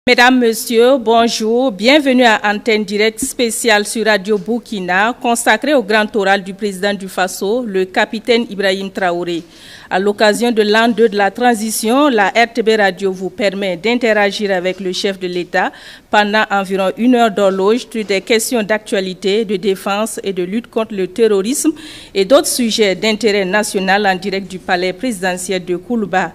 Mesdames, Messieurs, bonjour. Bienvenue à Antenne Directe spéciale sur Radio Burkina, consacrée au grand oral du président du Faso, le capitaine Ibrahim Traoré. À l'occasion de l'an 2 de la transition, la RTB Radio vous permet d'interagir avec le chef de l'État pendant environ 1 heure d'horloge sur des questions d'actualité, de défense et de lutte contre le terrorisme et d'autres sujets d'intérêt national en direct du palais présidentiel de Koulouba.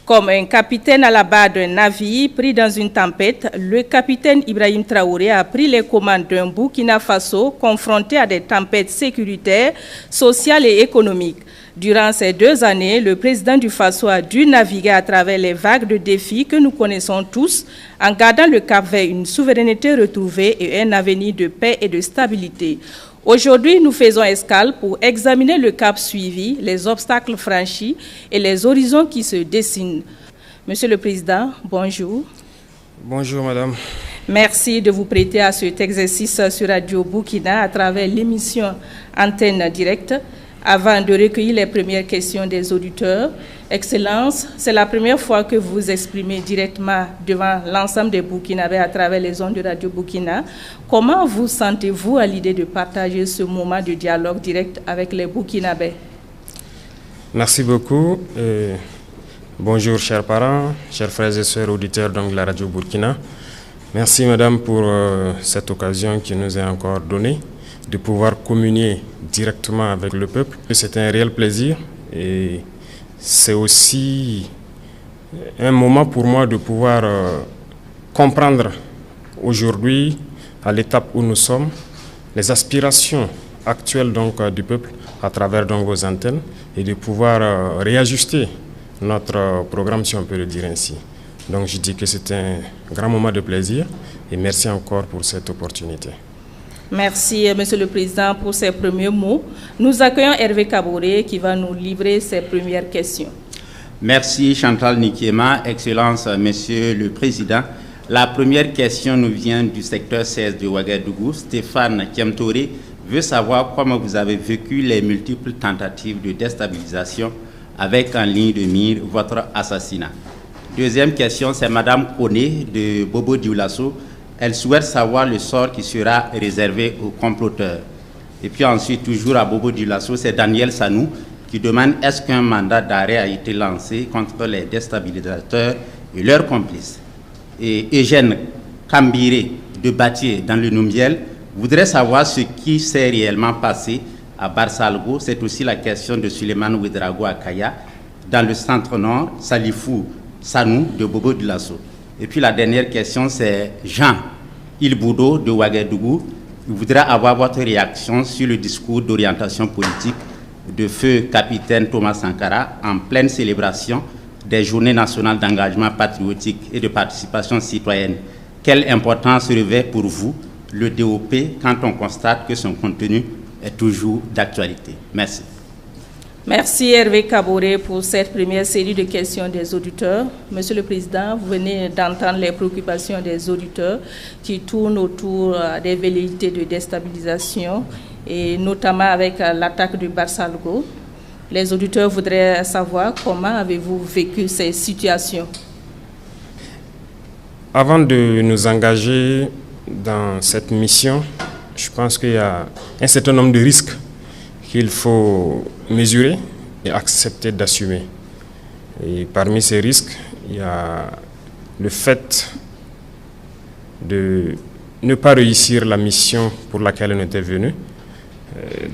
Comme un capitaine à la barre d'un navire pris dans une tempête, le capitaine Ibrahim Traoré a pris les commandes d'un Burkina Faso confronté à des tempêtes sécuritaires, sociales et économiques. Durant ces 2 années, le président du Faso a dû naviguer à travers les vagues de défis que nous connaissons tous, en gardant le cap vers une souveraineté retrouvée et un avenir de paix et de stabilité. Aujourd'hui, nous faisons escale pour examiner le cap suivi, les obstacles franchis et les horizons qui se dessinent. Monsieur le Président, bonjour. Bonjour, Madame. Merci de vous prêter à cet exercice sur Radio Burkina à travers l'émission Antenne Directe. Avant de recueillir les premières questions des auditeurs, Excellence, c'est la première fois que vous vous exprimez directement devant l'ensemble des Burkinabés à travers les ondes de Radio Burkina. Comment vous sentez-vous à l'idée de partager ce moment de dialogue direct avec les Burkinabés? Merci beaucoup. Bonjour, chers parents, chers frères et sœurs auditeurs de la Radio Burkina. Merci, Madame, pour cette occasion qui nous est encore donnée de pouvoir communier directement avec le peuple. C'est un réel plaisir et c'est aussi un moment pour moi de pouvoir comprendre aujourd'hui, à l'étape où nous sommes, les aspirations actuelles du peuple à travers vos antennes et de pouvoir réajuster notre programme, si on peut le dire ainsi. Donc je dis que c'est un grand moment de plaisir et merci encore pour cette opportunité. Merci, Monsieur le Président, pour ces premiers mots. Nous accueillons Hervé Kaboré qui va nous livrer ses premières questions. Merci, Chantal Nikiema. Excellence, Monsieur le Président. La première question nous vient du secteur 16 de Ouagadougou. Stéphane Kiamtouré veut savoir comment vous avez vécu les multiples tentatives de déstabilisation avec en ligne de mire votre assassinat. Deuxième question, c'est Madame Koné de Bobo Dioulasso. Elle souhaite savoir le sort qui sera réservé aux comploteurs. Et puis ensuite, toujours à Bobo Dioulasso, c'est Daniel Sanou qui demande est-ce qu'un mandat d'arrêt a été lancé contre les déstabilisateurs et leurs complices. Et Eugène Kambiré de Batié dans le Numbiel voudrait savoir ce qui s'est réellement passé à Barsalgo. C'est aussi la question de Suleiman Ouedraogo Akaya dans le centre-nord, Salifou Sanou de Bobo Dioulasso. Et puis la dernière question, c'est Jean Ilboudo de Ouagadougou. Il voudrait avoir votre réaction sur le discours d'orientation politique de feu capitaine Thomas Sankara en pleine célébration des journées nationales d'engagement patriotique et de participation citoyenne. Quelle importance revêt pour vous le DOP quand on constate que son contenu est toujours d'actualité? Merci. Merci Hervé Kaboré pour cette première série de questions des auditeurs. Monsieur le Président, vous venez d'entendre les préoccupations des auditeurs qui tournent autour des velléités de déstabilisation et notamment avec l'attaque du Barsalgo. Les auditeurs voudraient savoir comment avez-vous vécu ces situations? Avant de nous engager dans cette mission, je pense qu'il y a un certain nombre de risques qu'il faut mesurer et accepter d'assumer. Et parmi ces risques, il y a le fait de ne pas réussir la mission pour laquelle on était venu.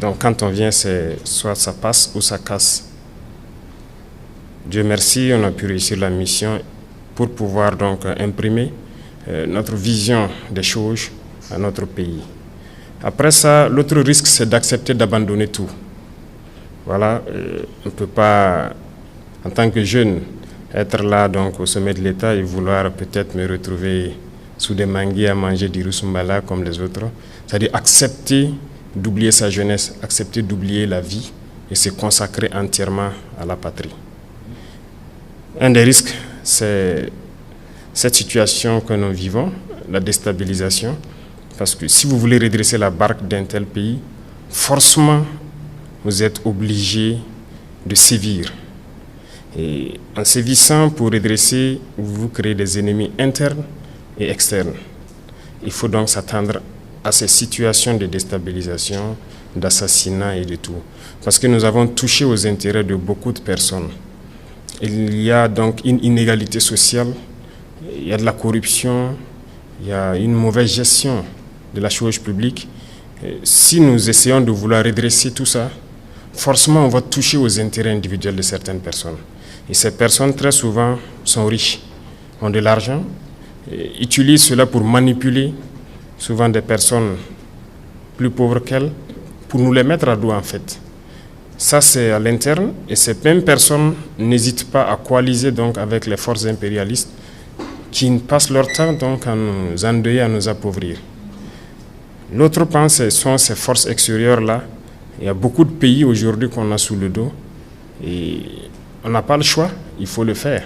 Donc quand on vient, c'est soit ça passe ou ça casse. Dieu merci, on a pu réussir la mission pour pouvoir donc imprimer notre vision des choses à notre pays. Après ça, l'autre risque, c'est d'accepter d'abandonner tout. Voilà, on ne peut pas, en tant que jeune, être là donc, au sommet de l'État et vouloir peut-être me retrouver sous des manguiers à manger du rusumbala comme les autres. C'est-à-dire accepter d'oublier sa jeunesse, accepter d'oublier la vie et se consacrer entièrement à la patrie. Un des risques, c'est cette situation que nous vivons, la déstabilisation. Parce que si vous voulez redresser la barque d'un tel pays, forcément, vous êtes obligé de sévir. Et en sévissant pour redresser, vous créez des ennemis internes et externes. Il faut donc s'attendre à ces situations de déstabilisation, d'assassinat et de tout. Parce que nous avons touché aux intérêts de beaucoup de personnes. Il y a donc une inégalité sociale, il y a de la corruption, il y a une mauvaise gestion de la chose publique. Si nous essayons de vouloir redresser tout ça, forcément on va toucher aux intérêts individuels de certaines personnes. Et ces personnes très souvent sont riches, ont de l'argent, utilisent cela pour manipuler souvent des personnes plus pauvres qu'elles, pour nous les mettre à dos en fait. Ça c'est à l'interne et ces mêmes personnes n'hésitent pas à coaliser donc avec les forces impérialistes qui passent leur temps donc à nous endeuiller, à nous appauvrir. L'autre pan, ce sont ces forces extérieures-là. Il y a beaucoup de pays aujourd'hui qu'on a sous le dos et on n'a pas le choix, il faut le faire.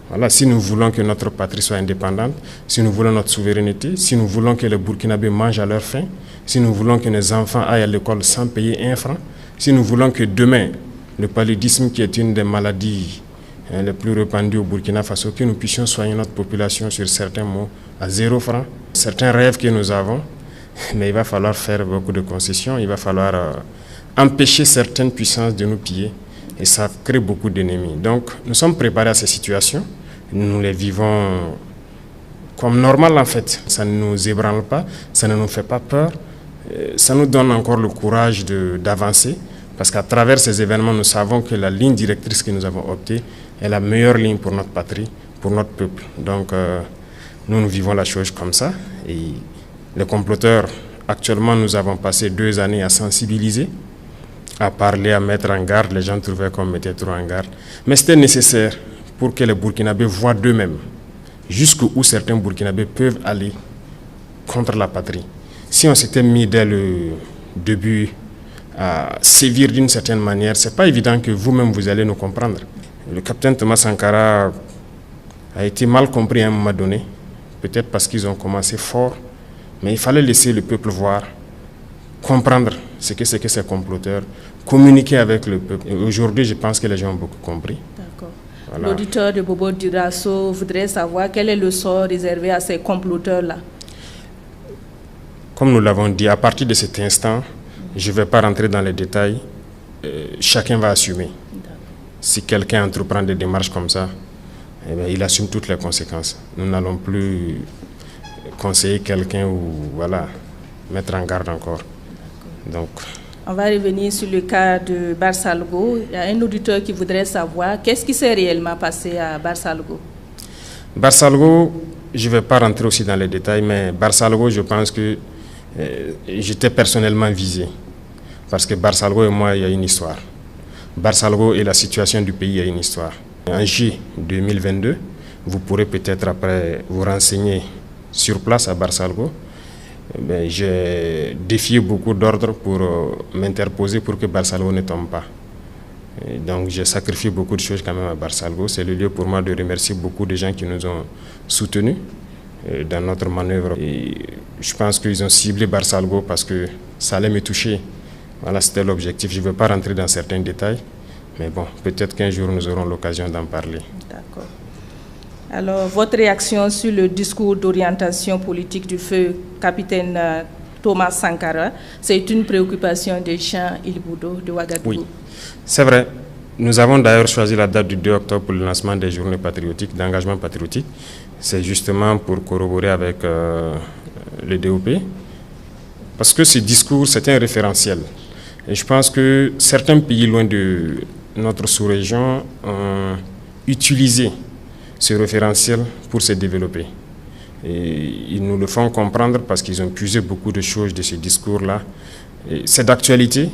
Voilà, si nous voulons que notre patrie soit indépendante, si nous voulons notre souveraineté, si nous voulons que les Burkinabés mangent à leur faim, si nous voulons que nos enfants aillent à l'école sans payer un franc, si nous voulons que demain, le paludisme qui est une des maladies les plus répandues au Burkina Faso, que nous puissions soigner notre population sur certains mots à 0 franc, certains rêves que nous avons, mais il va falloir faire beaucoup de concessions, il va falloir empêcher certaines puissances de nous piller et ça crée beaucoup d'ennemis. Donc nous sommes préparés à ces situations, nous les vivons comme normal en fait, ça ne nous ébranle pas, ça ne nous fait pas peur, ça nous donne encore le courage d'avancer parce qu'à travers ces événements nous savons que la ligne directrice que nous avons optée est la meilleure ligne pour notre patrie, pour notre peuple. Donc nous vivons la chose comme ça et les comploteurs, actuellement nous avons passé 2 années à sensibiliser, à parler, à mettre en garde, les gens trouvaient qu'on mettait trop en garde, mais c'était nécessaire pour que les Burkinabés voient d'eux-mêmes jusqu'où certains Burkinabés peuvent aller contre la patrie. Si on s'était mis dès le début à sévir d'une certaine manière, ce n'est pas évident que vous-même vous allez nous comprendre. Le capitaine Thomas Sankara a été mal compris à un moment donné, peut-être parce qu'ils ont commencé fort, mais il fallait laisser le peuple voir, comprendre ce que c'est que ces comploteurs, communiquer avec le peuple. Aujourd'hui, je pense que les gens ont beaucoup compris. D'accord. Voilà. L'auditeur de Bobo Dioulasso voudrait savoir quel est le sort réservé à ces comploteurs-là. Comme nous l'avons dit, à partir de cet instant, je ne vais pas rentrer dans les détails, chacun va assumer. Si quelqu'un entreprend des démarches comme ça, eh bien, il assume toutes les conséquences. Nous n'allons plus conseiller quelqu'un ou voilà, mettre en garde encore. Donc, on va revenir sur le cas de Barsalgo. Il y a un auditeur qui voudrait savoir qu'est-ce qui s'est réellement passé à Barsalgo. Barsalgo, je ne vais pas rentrer aussi dans les détails, mais Barsalgo, je pense que j'étais personnellement visé. Parce que Barsalgo et moi, il y a une histoire. Barsalgo et la situation du pays, il y a une histoire. En juillet 2022, vous pourrez peut-être après vous renseigner sur place à Barsalgo. J'ai défié beaucoup d'ordres pour m'interposer pour que Barsalgo ne tombe pas. Et donc j'ai sacrifié beaucoup de choses quand même à Barsalgo. C'est le lieu pour moi de remercier beaucoup de gens qui nous ont soutenus dans notre manœuvre. Et je pense qu'ils ont ciblé Barsalgo parce que ça allait me toucher. Voilà, c'était l'objectif. Je ne veux pas rentrer dans certains détails, mais bon, peut-être qu'un jour nous aurons l'occasion d'en parler. D'accord. Alors, votre réaction sur le discours d'orientation politique du feu capitaine Thomas Sankara, c'est une préoccupation des Jean Ilboudo de Ouagadougou. Oui, c'est vrai. Nous avons d'ailleurs choisi la date du 2 octobre pour le lancement des journées patriotiques, d'engagement patriotique. C'est justement pour corroborer avec le DOP, parce que ce discours, c'est un référentiel. Et je pense que certains pays loin de notre sous-région ont utilisé ce référentiel pour se développer. Et ils nous le font comprendre parce qu'ils ont puisé beaucoup de choses de ce discours-là. C'est d'actualité,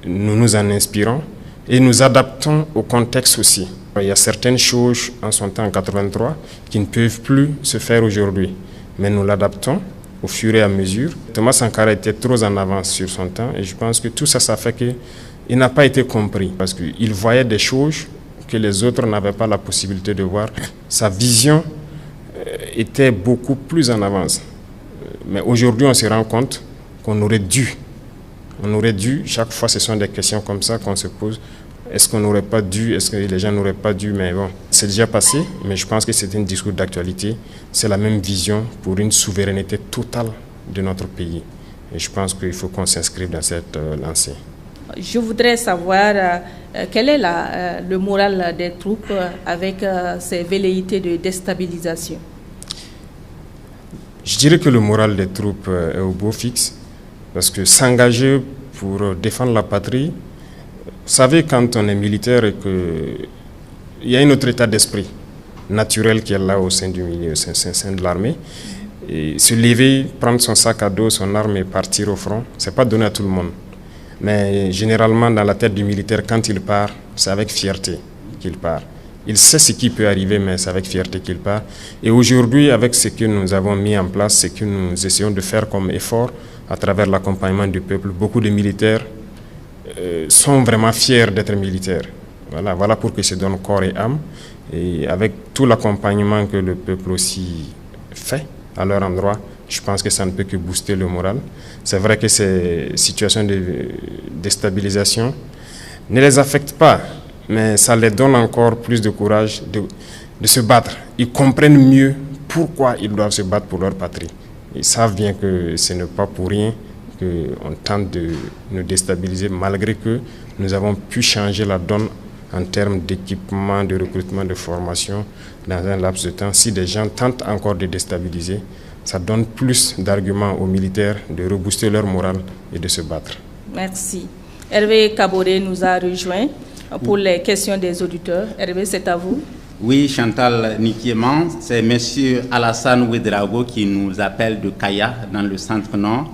nous nous en inspirons et nous adaptons au contexte aussi. Il y a certaines choses en son temps, en 83, qui ne peuvent plus se faire aujourd'hui, mais nous l'adaptons au fur et à mesure. Thomas Sankara était trop en avance sur son temps et je pense que tout ça, ça fait qu'il n'a pas été compris parce qu'il voyait des choses que les autres n'avaient pas la possibilité de voir. Sa vision était beaucoup plus en avance. Mais aujourd'hui, on se rend compte qu'on aurait dû, chaque fois ce sont des questions comme ça qu'on se pose. Est-ce qu'on n'aurait pas dû, est-ce que les gens n'auraient pas dû, mais bon, c'est déjà passé, mais je pense que c'est un discours d'actualité. C'est la même vision pour une souveraineté totale de notre pays. Et je pense qu'il faut qu'on s'inscrive dans cette lancée. Je voudrais savoir quel est le moral des troupes avec ces velléités de déstabilisation. Je dirais que le moral des troupes est au beau fixe, parce que s'engager pour défendre la patrie, vous savez, quand on est militaire et qu'il y a un autre état d'esprit naturel qui est là au sein de l'armée, et se lever, prendre son sac à dos, son arme et partir au front, ce n'est pas donné à tout le monde. Mais généralement, dans la tête du militaire, quand il part, c'est avec fierté qu'il part. Il sait ce qui peut arriver, mais c'est avec fierté qu'il part. Et aujourd'hui, avec ce que nous avons mis en place, ce que nous essayons de faire comme effort à travers l'accompagnement du peuple, beaucoup de militaires sont vraiment fiers d'être militaires. Voilà pourquoi ils se donnent corps et âme. Et avec tout l'accompagnement que le peuple aussi fait à leur endroit, je pense que ça ne peut que booster le moral. C'est vrai que ces situations de déstabilisation ne les affectent pas, mais ça les donne encore plus de courage de se battre. Ils comprennent mieux pourquoi ils doivent se battre pour leur patrie. Ils savent bien que ce n'est pas pour rien qu'on tente de nous déstabiliser, malgré que nous avons pu changer la donne en termes d'équipement, de recrutement, de formation dans un laps de temps. Si des gens tentent encore de déstabiliser, ça donne plus d'arguments aux militaires de rebooster leur morale et de se battre. Merci. Hervé Kaboré nous a rejoint pour les questions des auditeurs. Hervé, c'est à vous. Oui, Chantal Nikéman, c'est M. Alassane Ouedraogo qui nous appelle de Kaya, dans le centre-nord.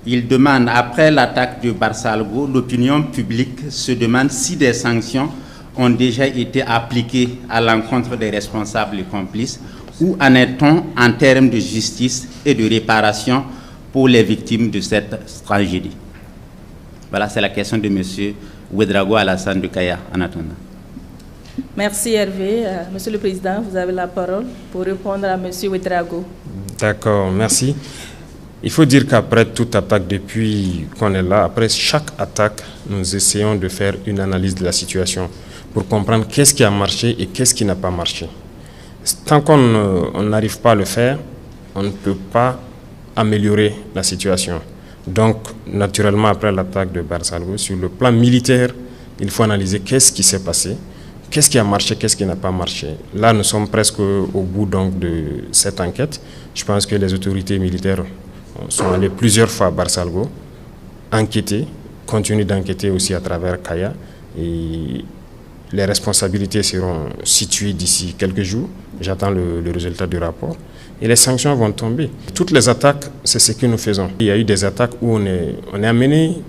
Il demande, après l'attaque de Barsalgo, l'opinion publique se demande si des sanctions ont déjà été appliquées à l'encontre des responsables et complices. Où en est-on en termes de justice et de réparation pour les victimes de cette tragédie? Voilà, c'est la question de M. Ouedraogo Alassane de Kaya, en attendant. Merci Hervé. Monsieur le Président, vous avez la parole pour répondre à M. Ouedraogo. D'accord, merci. Il faut dire qu'après toute attaque, depuis qu'on est là, après chaque attaque, nous essayons de faire une analyse de la situation pour comprendre qu'est-ce qui a marché et qu'est-ce qui n'a pas marché. Tant qu'on n'arrive pas à le faire, on ne peut pas améliorer la situation. Donc, naturellement, après l'attaque de Barsalgo, sur le plan militaire, il faut analyser qu'est-ce qui s'est passé, qu'est-ce qui a marché, qu'est-ce qui n'a pas marché. Là, nous sommes presque au bout donc, de cette enquête. Je pense que les autorités militaires sont allées plusieurs fois à Barsalgo, enquêter, continuent d'enquêter aussi à travers Kaya. Et les responsabilités seront situées d'ici quelques jours. J'attends le résultat du rapport. Et les sanctions vont tomber. Toutes les attaques, c'est ce que nous faisons. Il y a eu des attaques où on est amené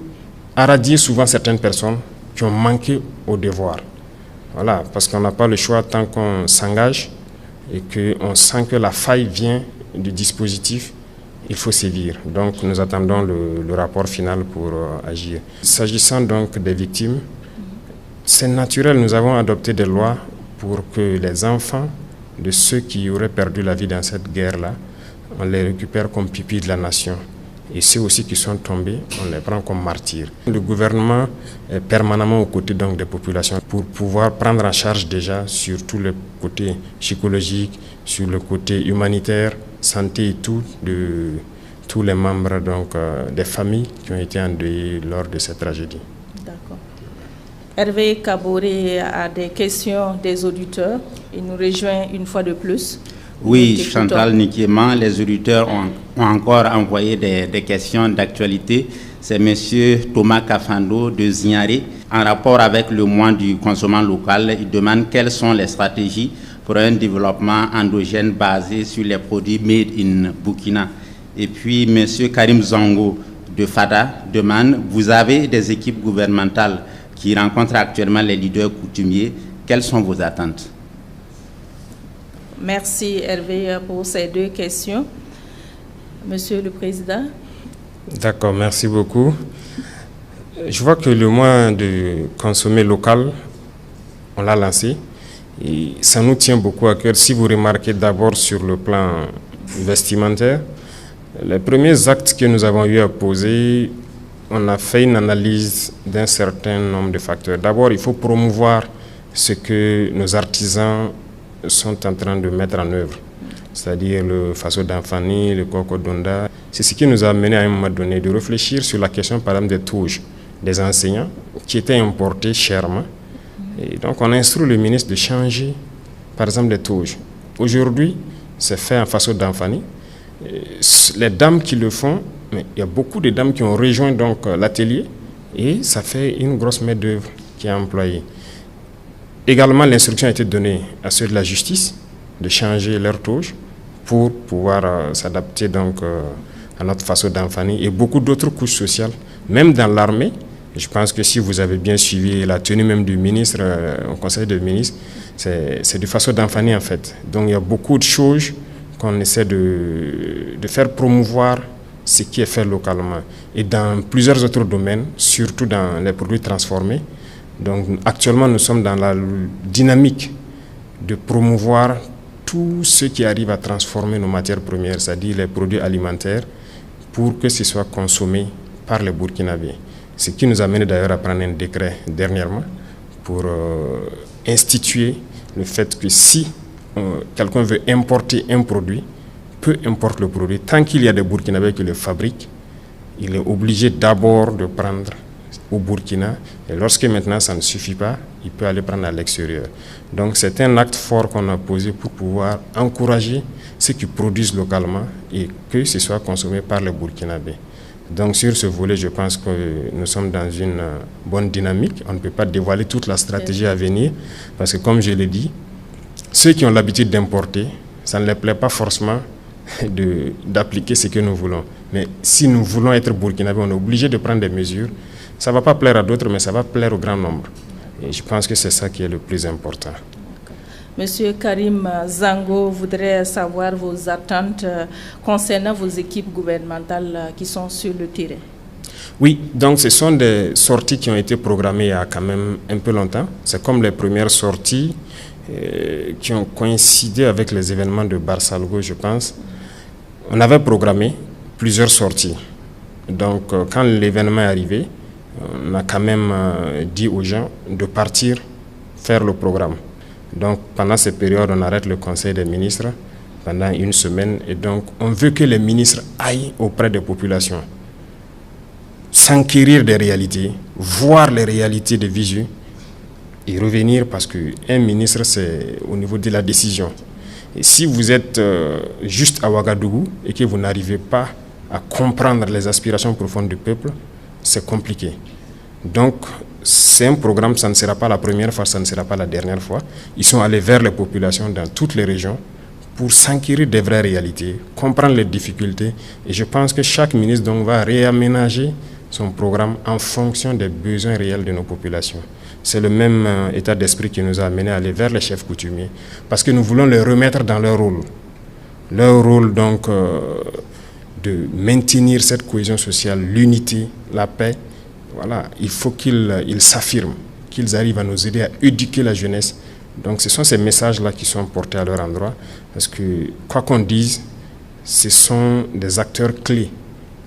à radier souvent certaines personnes qui ont manqué au devoir. Voilà, parce qu'on n'a pas le choix tant qu'on s'engage et qu'on sent que la faille vient du dispositif, il faut sévir. Donc nous attendons le rapport final pour agir. S'agissant donc des victimes, c'est naturel, nous avons adopté des lois pour que les enfants de ceux qui auraient perdu la vie dans cette guerre-là, on les récupère comme pupilles de la nation. Et ceux aussi qui sont tombés, on les prend comme martyrs. Le gouvernement est permanemment aux côtés donc, des populations pour pouvoir prendre en charge déjà sur tous les côtés psychologiques, sur le côté humanitaire, santé et tout, de tous les membres donc, des familles qui ont été endeuillées lors de cette tragédie. D'accord. Hervé Kaboré a des questions des auditeurs. Il nous rejoint une fois de plus. Oui, Chantal Nikéman, les auditeurs ont encore envoyé des questions d'actualité. C'est M. Thomas Kafando de Zignaré. En rapport avec le mois du consommant local, il demande quelles sont les stratégies pour un développement endogène basé sur les produits made in Burkina. Et puis M. Karim Zango de FADA demande, vous avez des équipes gouvernementales qui rencontrent actuellement les leaders coutumiers. Quelles sont vos attentes? Merci Hervé pour ces deux questions. Monsieur le Président. D'accord, merci beaucoup. Je vois que le mois de consommer local, on l'a lancé et ça nous tient beaucoup à cœur. Si vous remarquez d'abord sur le plan vestimentaire, les premiers actes que nous avons eu à poser, on a fait une analyse d'un certain nombre de facteurs. D'abord, il faut promouvoir ce que nos artisans sont en train de mettre en œuvre, c'est-à-dire le Faso d'Anfani, le Kokodonda. C'est ce qui nous a amené à un moment donné de réfléchir sur la question, par exemple, des touches des enseignants qui étaient importés chèrement. Et donc, on instruit le ministre de changer, par exemple, les touches. Aujourd'hui, c'est fait en Faso d'Anfani. Les dames qui le font, mais il y a beaucoup de dames qui ont rejoint donc l'atelier et ça fait une grosse main-d'œuvre qui est employée. Également, l'instruction a été donnée à ceux de la justice de changer leur touche pour pouvoir s'adapter donc à notre Faso d'Anfani et beaucoup d'autres couches sociales, même dans l'armée. Je pense que si vous avez bien suivi la tenue même du ministre au Conseil des ministres, c'est du Faso d'Anfani en fait. Donc il y a beaucoup de choses qu'on essaie de faire promouvoir ce qui est fait localement. Et dans plusieurs autres domaines, surtout dans les produits transformés. Donc actuellement, nous sommes dans la dynamique de promouvoir tout ce qui arrive à transformer nos matières premières, c'est-à-dire les produits alimentaires, pour que ce soit consommé par les Burkinabés. Ce qui nous a amené d'ailleurs à prendre un décret dernièrement pour instituer le fait que si quelqu'un veut importer un produit, peu importe le produit, tant qu'il y a des Burkinabés qui le fabriquent, il est obligé d'abord de prendre au Burkina, et lorsque maintenant ça ne suffit pas, il peut aller prendre à l'extérieur. Donc c'est un acte fort qu'on a posé pour pouvoir encourager ceux qui produisent localement et que ce soit consommé par les Burkinabés. Donc sur ce volet, je pense que nous sommes dans une bonne dynamique. On ne peut pas dévoiler toute la stratégie à venir, parce que comme je l'ai dit, ceux qui ont l'habitude d'importer, ça ne les plaît pas forcément d'appliquer ce que nous voulons. Mais si nous voulons être burkinabés, on est obligé de prendre des mesures. Ça ne va pas plaire à d'autres, mais ça va plaire au grand nombre. Et je pense que c'est ça qui est le plus important. Monsieur Karim Zango voudrait savoir vos attentes concernant vos équipes gouvernementales qui sont sur le terrain. Oui, donc ce sont des sorties qui ont été programmées il y a quand même un peu longtemps. C'est comme les premières sorties qui ont coïncidé avec les événements de Barsalgo, je pense. On avait programmé plusieurs sorties. Donc quand l'événement est arrivé, on a quand même dit aux gens de partir faire le programme. Donc pendant cette période, on arrête le Conseil des ministres pendant une semaine et donc on veut que les ministres aillent auprès des populations, s'enquérir des réalités, voir les réalités de visu et revenir, parce qu'un ministre, c'est au niveau de la décision. Et si vous êtes juste à Ouagadougou et que vous n'arrivez pas à comprendre les aspirations profondes du peuple, c'est compliqué. Donc, c'est un programme, ça ne sera pas la première fois, ça ne sera pas la dernière fois. Ils sont allés vers les populations dans toutes les régions pour s'enquérir des vraies réalités, comprendre les difficultés. Et je pense que chaque ministre donc, va réaménager son programme en fonction des besoins réels de nos populations. C'est le même état d'esprit qui nous a amené à aller vers les chefs coutumiers, parce que nous voulons les remettre dans leur rôle. Leur rôle donc de maintenir cette cohésion sociale, l'unité, la paix. Voilà, il faut qu'ils s'affirment, qu'ils arrivent à nous aider à éduquer la jeunesse. Donc ce sont ces messages-là qui sont portés à leur endroit, parce que quoi qu'on dise, ce sont des acteurs clés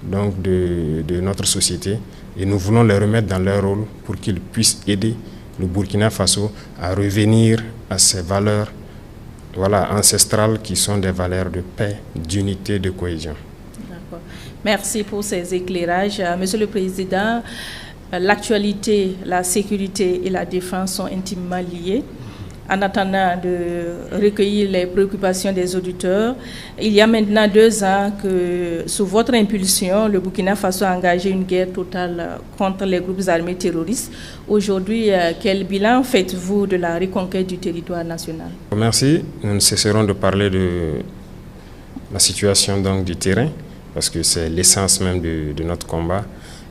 donc, de notre société, et nous voulons les remettre dans leur rôle pour qu'ils puissent aider le Burkina Faso à revenir à ces valeurs ancestrales qui sont des valeurs de paix, d'unité, de cohésion. Merci pour ces éclairages. Monsieur le Président, l'actualité, la sécurité et la défense sont intimement liées. En attendant de recueillir les préoccupations des auditeurs, il y a maintenant 2 ans que, sous votre impulsion, le Burkina Faso a engagé une guerre totale contre les groupes armés terroristes. Aujourd'hui, quel bilan faites-vous de la reconquête du territoire national? Merci. Nous ne cesserons de parler de la situation donc, du terrain, parce que c'est l'essence même de notre combat.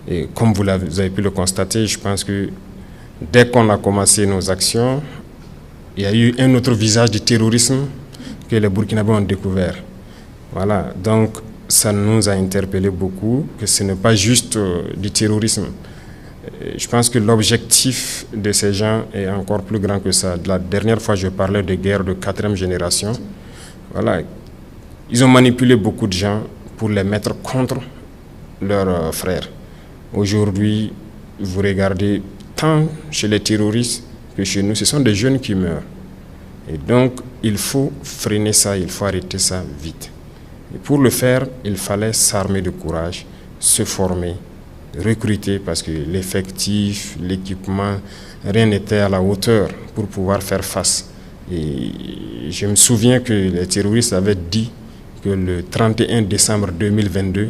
Et comme vous avez pu le constater, je pense que dès qu'on a commencé nos actions, il y a eu un autre visage du terrorisme que les Burkinabés ont découvert. Voilà, donc ça nous a interpellé beaucoup, que ce n'est pas juste du terrorisme. Je pense que l'objectif de ces gens est encore plus grand que ça. La dernière fois, je parlais de guerre de 4e génération. Voilà, ils ont manipulé beaucoup de gens pour les mettre contre leurs frères. Aujourd'hui, vous regardez tant chez les terroristes que chez nous, ce sont des jeunes qui meurent. Et donc, il faut freiner ça, il faut arrêter ça vite. Et pour le faire, il fallait s'armer de courage, se former, recruter, parce que l'effectif, l'équipement, rien n'était à la hauteur pour pouvoir faire face. Et je me souviens que les terroristes avaient dit que le 31 décembre 2022,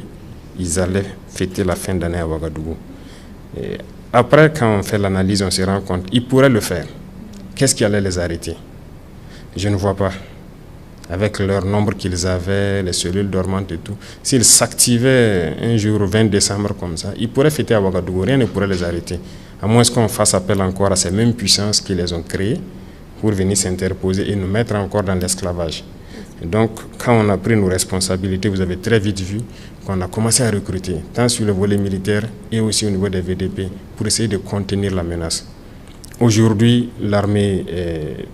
ils allaient fêter la fin d'année à Ouagadougou. Et après, quand on fait l'analyse, on se rend compte qu'ils pourraient le faire. Qu'est-ce qui allait les arrêter? Je ne vois pas. Avec leur nombre qu'ils avaient, les cellules dormantes et tout, s'ils s'activaient un jour 20 décembre comme ça, ils pourraient fêter à Ouagadougou, rien ne pourrait les arrêter. À moins qu'on fasse appel encore à ces mêmes puissances qui les ont créées pour venir s'interposer et nous mettre encore dans l'esclavage. Donc, quand on a pris nos responsabilités, vous avez très vite vu qu'on a commencé à recruter, tant sur le volet militaire et aussi au niveau des VDP, pour essayer de contenir la menace. Aujourd'hui, l'armée est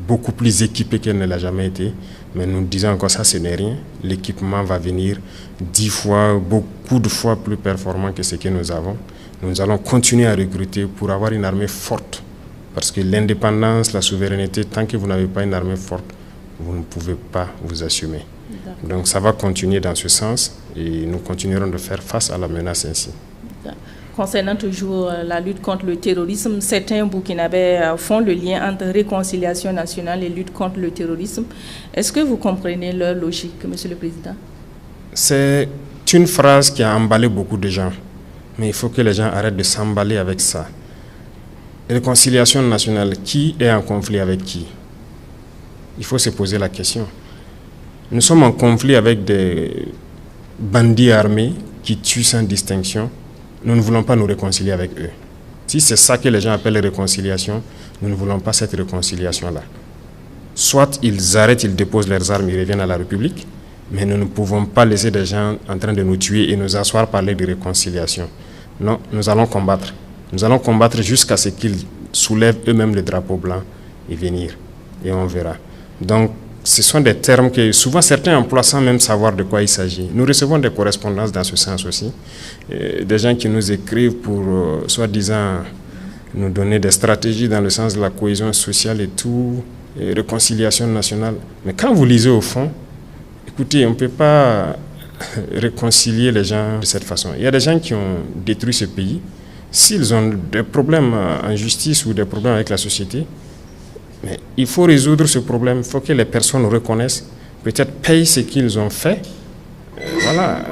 beaucoup plus équipée qu'elle ne l'a jamais été, mais nous disons encore ça, ce n'est rien. L'équipement va venir 10 fois, beaucoup de fois plus performant que ce que nous avons. Nous allons continuer à recruter pour avoir une armée forte, parce que l'indépendance, la souveraineté, tant que vous n'avez pas une armée forte, vous ne pouvez pas vous assumer. Donc ça va continuer dans ce sens et nous continuerons de faire face à la menace ainsi. Concernant toujours la lutte contre le terrorisme, certains Burkinabés font le lien entre réconciliation nationale et lutte contre le terrorisme. Est-ce que vous comprenez leur logique, Monsieur le Président? C'est une phrase qui a emballé beaucoup de gens, mais il faut que les gens arrêtent de s'emballer avec ça. Réconciliation nationale, qui est en conflit avec qui? Il faut se poser la question. Nous sommes en conflit avec des bandits armés qui tuent sans distinction. Nous ne voulons pas nous réconcilier avec eux. Si c'est ça que les gens appellent réconciliation, nous ne voulons pas cette réconciliation-là. Soit ils arrêtent, ils déposent leurs armes, ils reviennent à la République, mais nous ne pouvons pas laisser des gens en train de nous tuer et nous asseoir parler de réconciliation. Non, nous allons combattre. Nous allons combattre jusqu'à ce qu'ils soulèvent eux-mêmes le drapeau blanc et venir. Et on verra. Donc, ce sont des termes que souvent certains emploient sans même savoir de quoi il s'agit. Nous recevons des correspondances dans ce sens aussi. Des gens qui nous écrivent pour, soi-disant, nous donner des stratégies dans le sens de la cohésion sociale et tout, et réconciliation nationale. Mais quand vous lisez au fond, écoutez, on ne peut pas réconcilier les gens de cette façon. Il y a des gens qui ont détruit ce pays. S'ils ont des problèmes en justice ou des problèmes avec la société, mais il faut résoudre ce problème. Il faut que les personnes reconnaissent, peut-être payent ce qu'ils ont fait, voilà,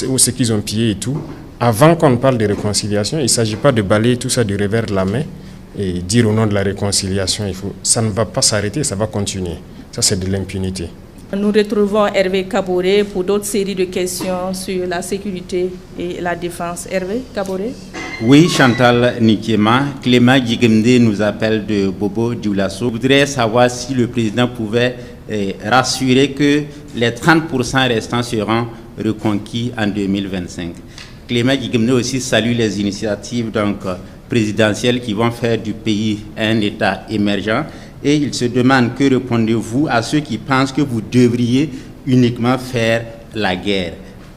ou ce qu'ils ont pillé et tout. Avant qu'on parle de réconciliation, il ne s'agit pas de balayer tout ça du revers de la main et dire au nom de la réconciliation, ça ne va pas s'arrêter, ça va continuer. Ça, c'est de l'impunité. Nous retrouvons Hervé Kaboré pour d'autres séries de questions sur la sécurité et la défense. Hervé Kaboré? Oui, Chantal Nikiema. Clément Djigemde nous appelle de Bobo Dioulasso. Je voudrais savoir si le président pouvait rassurer que les 30% restants seront reconquis en 2025. Clément Djigemde aussi salue les initiatives présidentielles qui vont faire du pays un État émergent. Et il se demande que répondez-vous à ceux qui pensent que vous devriez uniquement faire la guerre.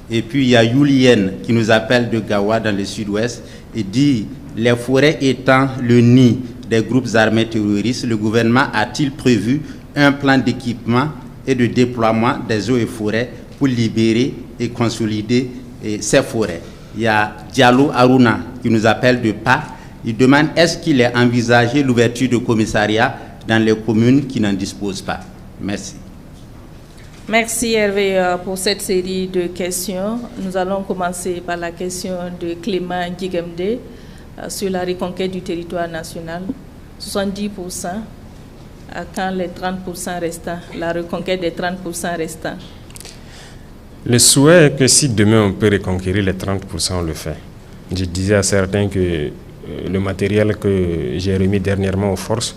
Et puis il y a Yulienne qui nous appelle de Gawa dans le sud-ouest et dit « Les forêts étant le nid des groupes armés terroristes, le gouvernement a-t-il prévu un plan d'équipement et de déploiement des eaux et forêts pour libérer et consolider ces forêts ?» Il y a Diallo Aruna qui nous appelle de Pa. Il demande « Est-ce qu'il est envisagé l'ouverture de commissariats dans les communes qui n'en disposent pas ?» Merci. Merci Hervé pour cette série de questions. Nous allons commencer par la question de Clément Djigemde sur la reconquête du territoire national. 70% à quand les 30% restants, la reconquête des 30% restants? Le souhait est que si demain on peut reconquérir les 30%, on le fait. Je disais à certains que le matériel que j'ai remis dernièrement aux forces,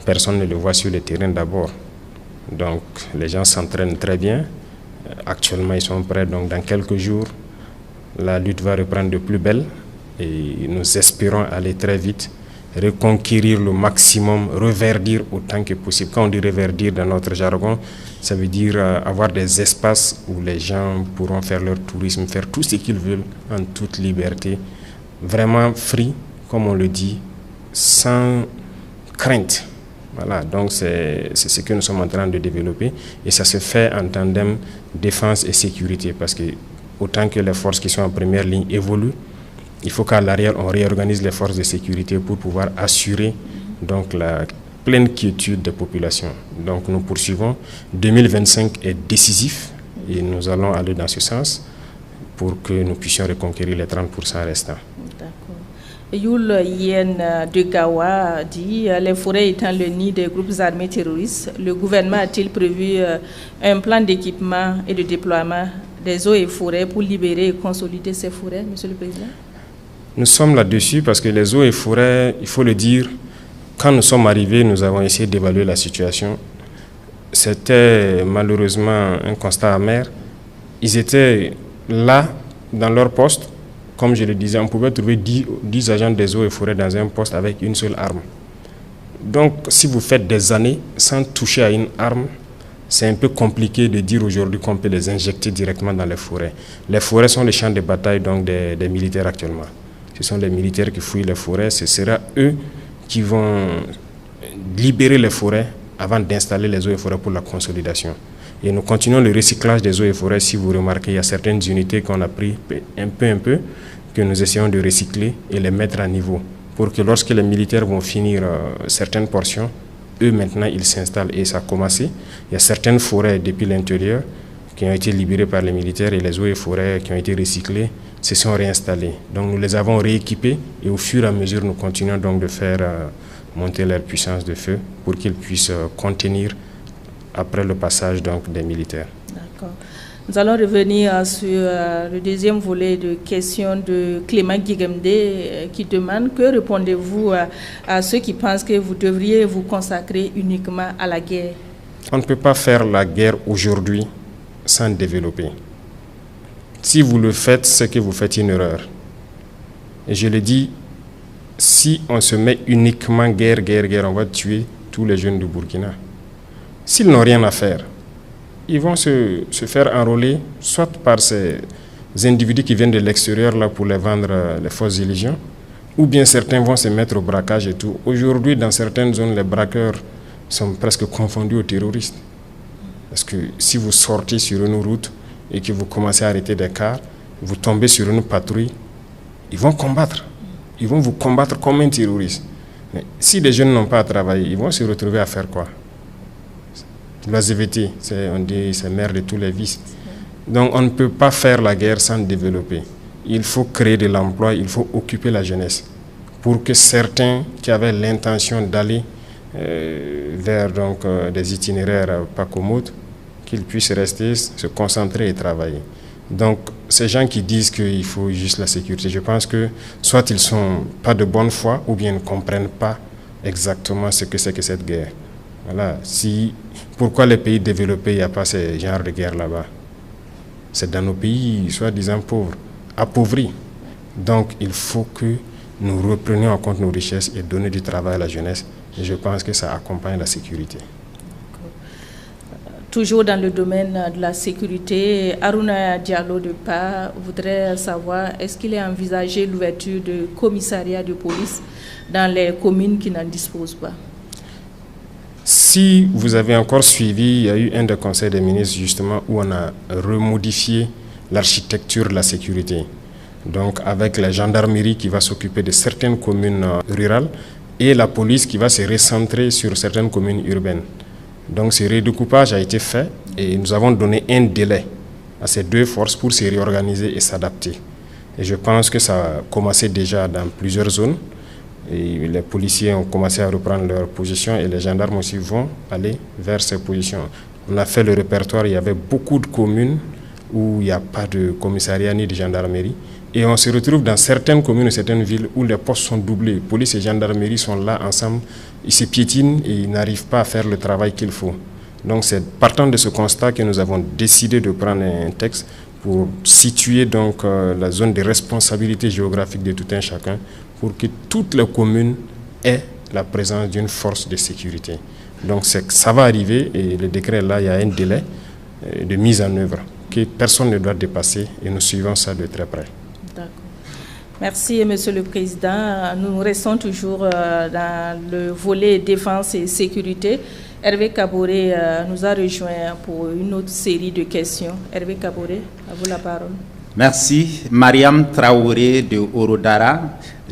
personne ne le voit sur le terrain d'abord. Donc les gens s'entraînent très bien. Actuellement ils sont prêts, donc dans quelques jours la lutte va reprendre de plus belle et nous espérons aller très vite, reconquérir le maximum, reverdir autant que possible. Quand on dit reverdir dans notre jargon, ça veut dire avoir des espaces où les gens pourront faire leur tourisme, faire tout ce qu'ils veulent en toute liberté, vraiment free, comme on le dit, sans crainte. Voilà, donc c'est ce que nous sommes en train de développer et ça se fait en tandem défense et sécurité parce que autant que les forces qui sont en première ligne évoluent, il faut qu'à l'arrière on réorganise les forces de sécurité pour pouvoir assurer donc la pleine quiétude des populations. Donc nous poursuivons. 2025 est décisif et nous allons aller dans ce sens pour que nous puissions reconquérir les 30% restants. Youl Yen de Gawa dit les forêts étant le nid des groupes armés terroristes, le gouvernement a-t-il prévu un plan d'équipement et de déploiement des eaux et forêts pour libérer et consolider ces forêts, Monsieur le Président? Nous sommes là-dessus parce que les eaux et forêts, il faut le dire, quand nous sommes arrivés, nous avons essayé d'évaluer la situation. C'était malheureusement un constat amer. Ils étaient là, dans leur poste. Comme je le disais, on pouvait trouver 10 agents des eaux et forêts dans un poste avec une seule arme. Donc, si vous faites des années sans toucher à une arme, c'est un peu compliqué de dire aujourd'hui qu'on peut les injecter directement dans les forêts. Les forêts sont les champs de bataille donc des militaires actuellement. Ce sont les militaires qui fouillent les forêts. Ce sera eux qui vont libérer les forêts avant d'installer les eaux et forêts pour la consolidation. Et nous continuons le recyclage des eaux et forêts. Si vous remarquez, il y a certaines unités qu'on a pris un peu, que nous essayons de recycler et les mettre à niveau. Pour que lorsque les militaires vont finir certaines portions, eux maintenant ils s'installent et ça a commencé. Il y a certaines forêts depuis l'intérieur qui ont été libérées par les militaires et les eaux et forêts qui ont été recyclées se sont réinstallées. Donc nous les avons rééquipés et au fur et à mesure nous continuons donc de faire monter leur puissance de feu pour qu'ils puissent contenir après le passage donc, des militaires. D'accord. Nous allons revenir sur le deuxième volet de questions de Clément Guigemde qui demande que répondez-vous à ceux qui pensent que vous devriez vous consacrer uniquement à la guerre? On ne peut pas faire la guerre aujourd'hui sans développer. Si vous le faites, c'est que vous faites une erreur. Et je le dis, si on se met uniquement guerre, on va tuer tous les jeunes du Burkina. S'ils n'ont rien à faire, ils vont se faire enrôler soit par ces individus qui viennent de l'extérieur là pour les vendre les fausses illusions, ou bien certains vont se mettre au braquage et tout. Aujourd'hui, dans certaines zones, les braqueurs sont presque confondus aux terroristes. Parce que si vous sortez sur une route et que vous commencez à arrêter des cars, vous tombez sur une patrouille, ils vont combattre. Ils vont vous combattre comme un terroriste. Mais si les jeunes n'ont pas à travailler, ils vont se retrouver à faire quoi? L'oisiveté, on dit, c'est mère de tous les vices. Donc on ne peut pas faire la guerre sans développer. Il faut créer de l'emploi, il faut occuper la jeunesse. Pour que certains qui avaient l'intention d'aller vers donc, des itinéraires pas commodes, qu'ils puissent rester, se concentrer et travailler. Donc ces gens qui disent qu'il faut juste la sécurité, je pense que soit ils ne sont pas de bonne foi ou bien ils ne comprennent pas exactement ce que c'est que cette guerre. Voilà. Pourquoi les pays développés, il n'y a pas ce genre de guerre là-bas? C'est dans nos pays, soi-disant pauvres, appauvris. Donc, il faut que nous reprenions en compte nos richesses et donner du travail à la jeunesse. Et je pense que ça accompagne la sécurité. Toujours dans le domaine de la sécurité, Aruna Diallo de PA voudrait savoir, est-ce qu'il est envisagé l'ouverture de commissariats de police dans les communes qui n'en disposent pas? Si vous avez encore suivi, il y a eu un des conseils des ministres justement où on a remodifié l'architecture de la sécurité. Donc avec la gendarmerie qui va s'occuper de certaines communes rurales et la police qui va se recentrer sur certaines communes urbaines. Donc ce redécoupage a été fait et nous avons donné un délai à ces deux forces pour se réorganiser et s'adapter. Et je pense que ça a commencé déjà dans plusieurs zones. Et les policiers ont commencé à reprendre leur position et les gendarmes aussi vont aller vers ces positions. On a fait le répertoire, il y avait beaucoup de communes où il n'y a pas de commissariat ni de gendarmerie. Et on se retrouve dans certaines communes, certaines villes où les postes sont doublés. Police et gendarmerie sont là ensemble, ils se piétinent et ils n'arrivent pas à faire le travail qu'il faut. Donc c'est partant de ce constat que nous avons décidé de prendre un texte pour situer donc la zone de responsabilité géographique de tout un chacun, pour que toutes les communes aient la présence d'une force de sécurité. Donc ça va arriver et le décret là, il y a un délai de mise en œuvre que personne ne doit dépasser et nous suivons ça de très près. D'accord. Merci, Monsieur le Président. Nous restons toujours dans le volet défense et sécurité. Hervé Kaboré nous a rejoint pour une autre série de questions. Hervé Kaboré, à vous la parole. Merci. Mariam Traoré de Orodara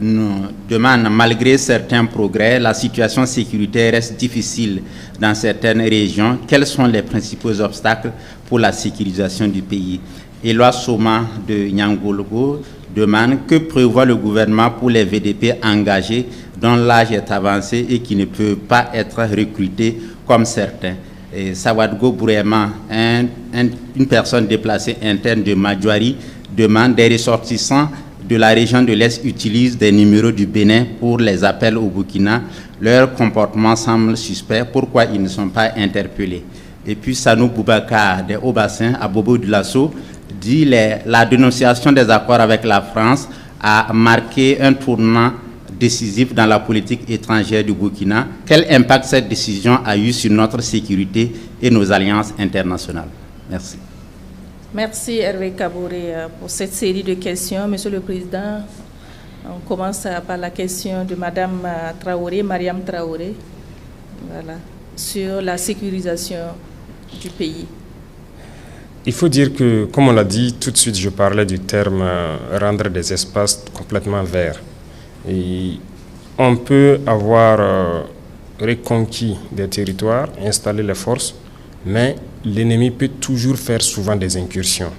nous demande, malgré certains progrès, la situation sécuritaire reste difficile dans certaines régions. Quels sont les principaux obstacles pour la sécurisation du pays? Éloi Soma de Nyangologo demande, que prévoit le gouvernement pour les VDP engagés dont l'âge est avancé et qui ne peuvent pas être recrutés comme certains? Et Sawadgo Bourema, une personne déplacée interne de Madjouari, demande, des ressortissants de la région de l'Est utilisent des numéros du Bénin pour les appels au Burkina. Leur comportement semble suspect. Pourquoi ils ne sont pas interpellés? Et puis Sanou Boubacar de Haut-Bassin à Bobo de Lasso dit, la dénonciation des accords avec la France a marqué un tournant décisif dans la politique étrangère du Burkina. Quel impact cette décision a eu sur notre sécurité et nos alliances internationales? Merci. Merci Hervé Kaboré pour cette série de questions. Monsieur le Président, on commence par la question de Madame Traoré, Mariam Traoré, voilà, sur la sécurisation du pays. Il faut dire que, comme on l'a dit, tout de suite je parlais du terme rendre des espaces complètement verts. Et on peut avoir reconquis des territoires, installer les forces, mais l'ennemi peut toujours faire souvent des incursions.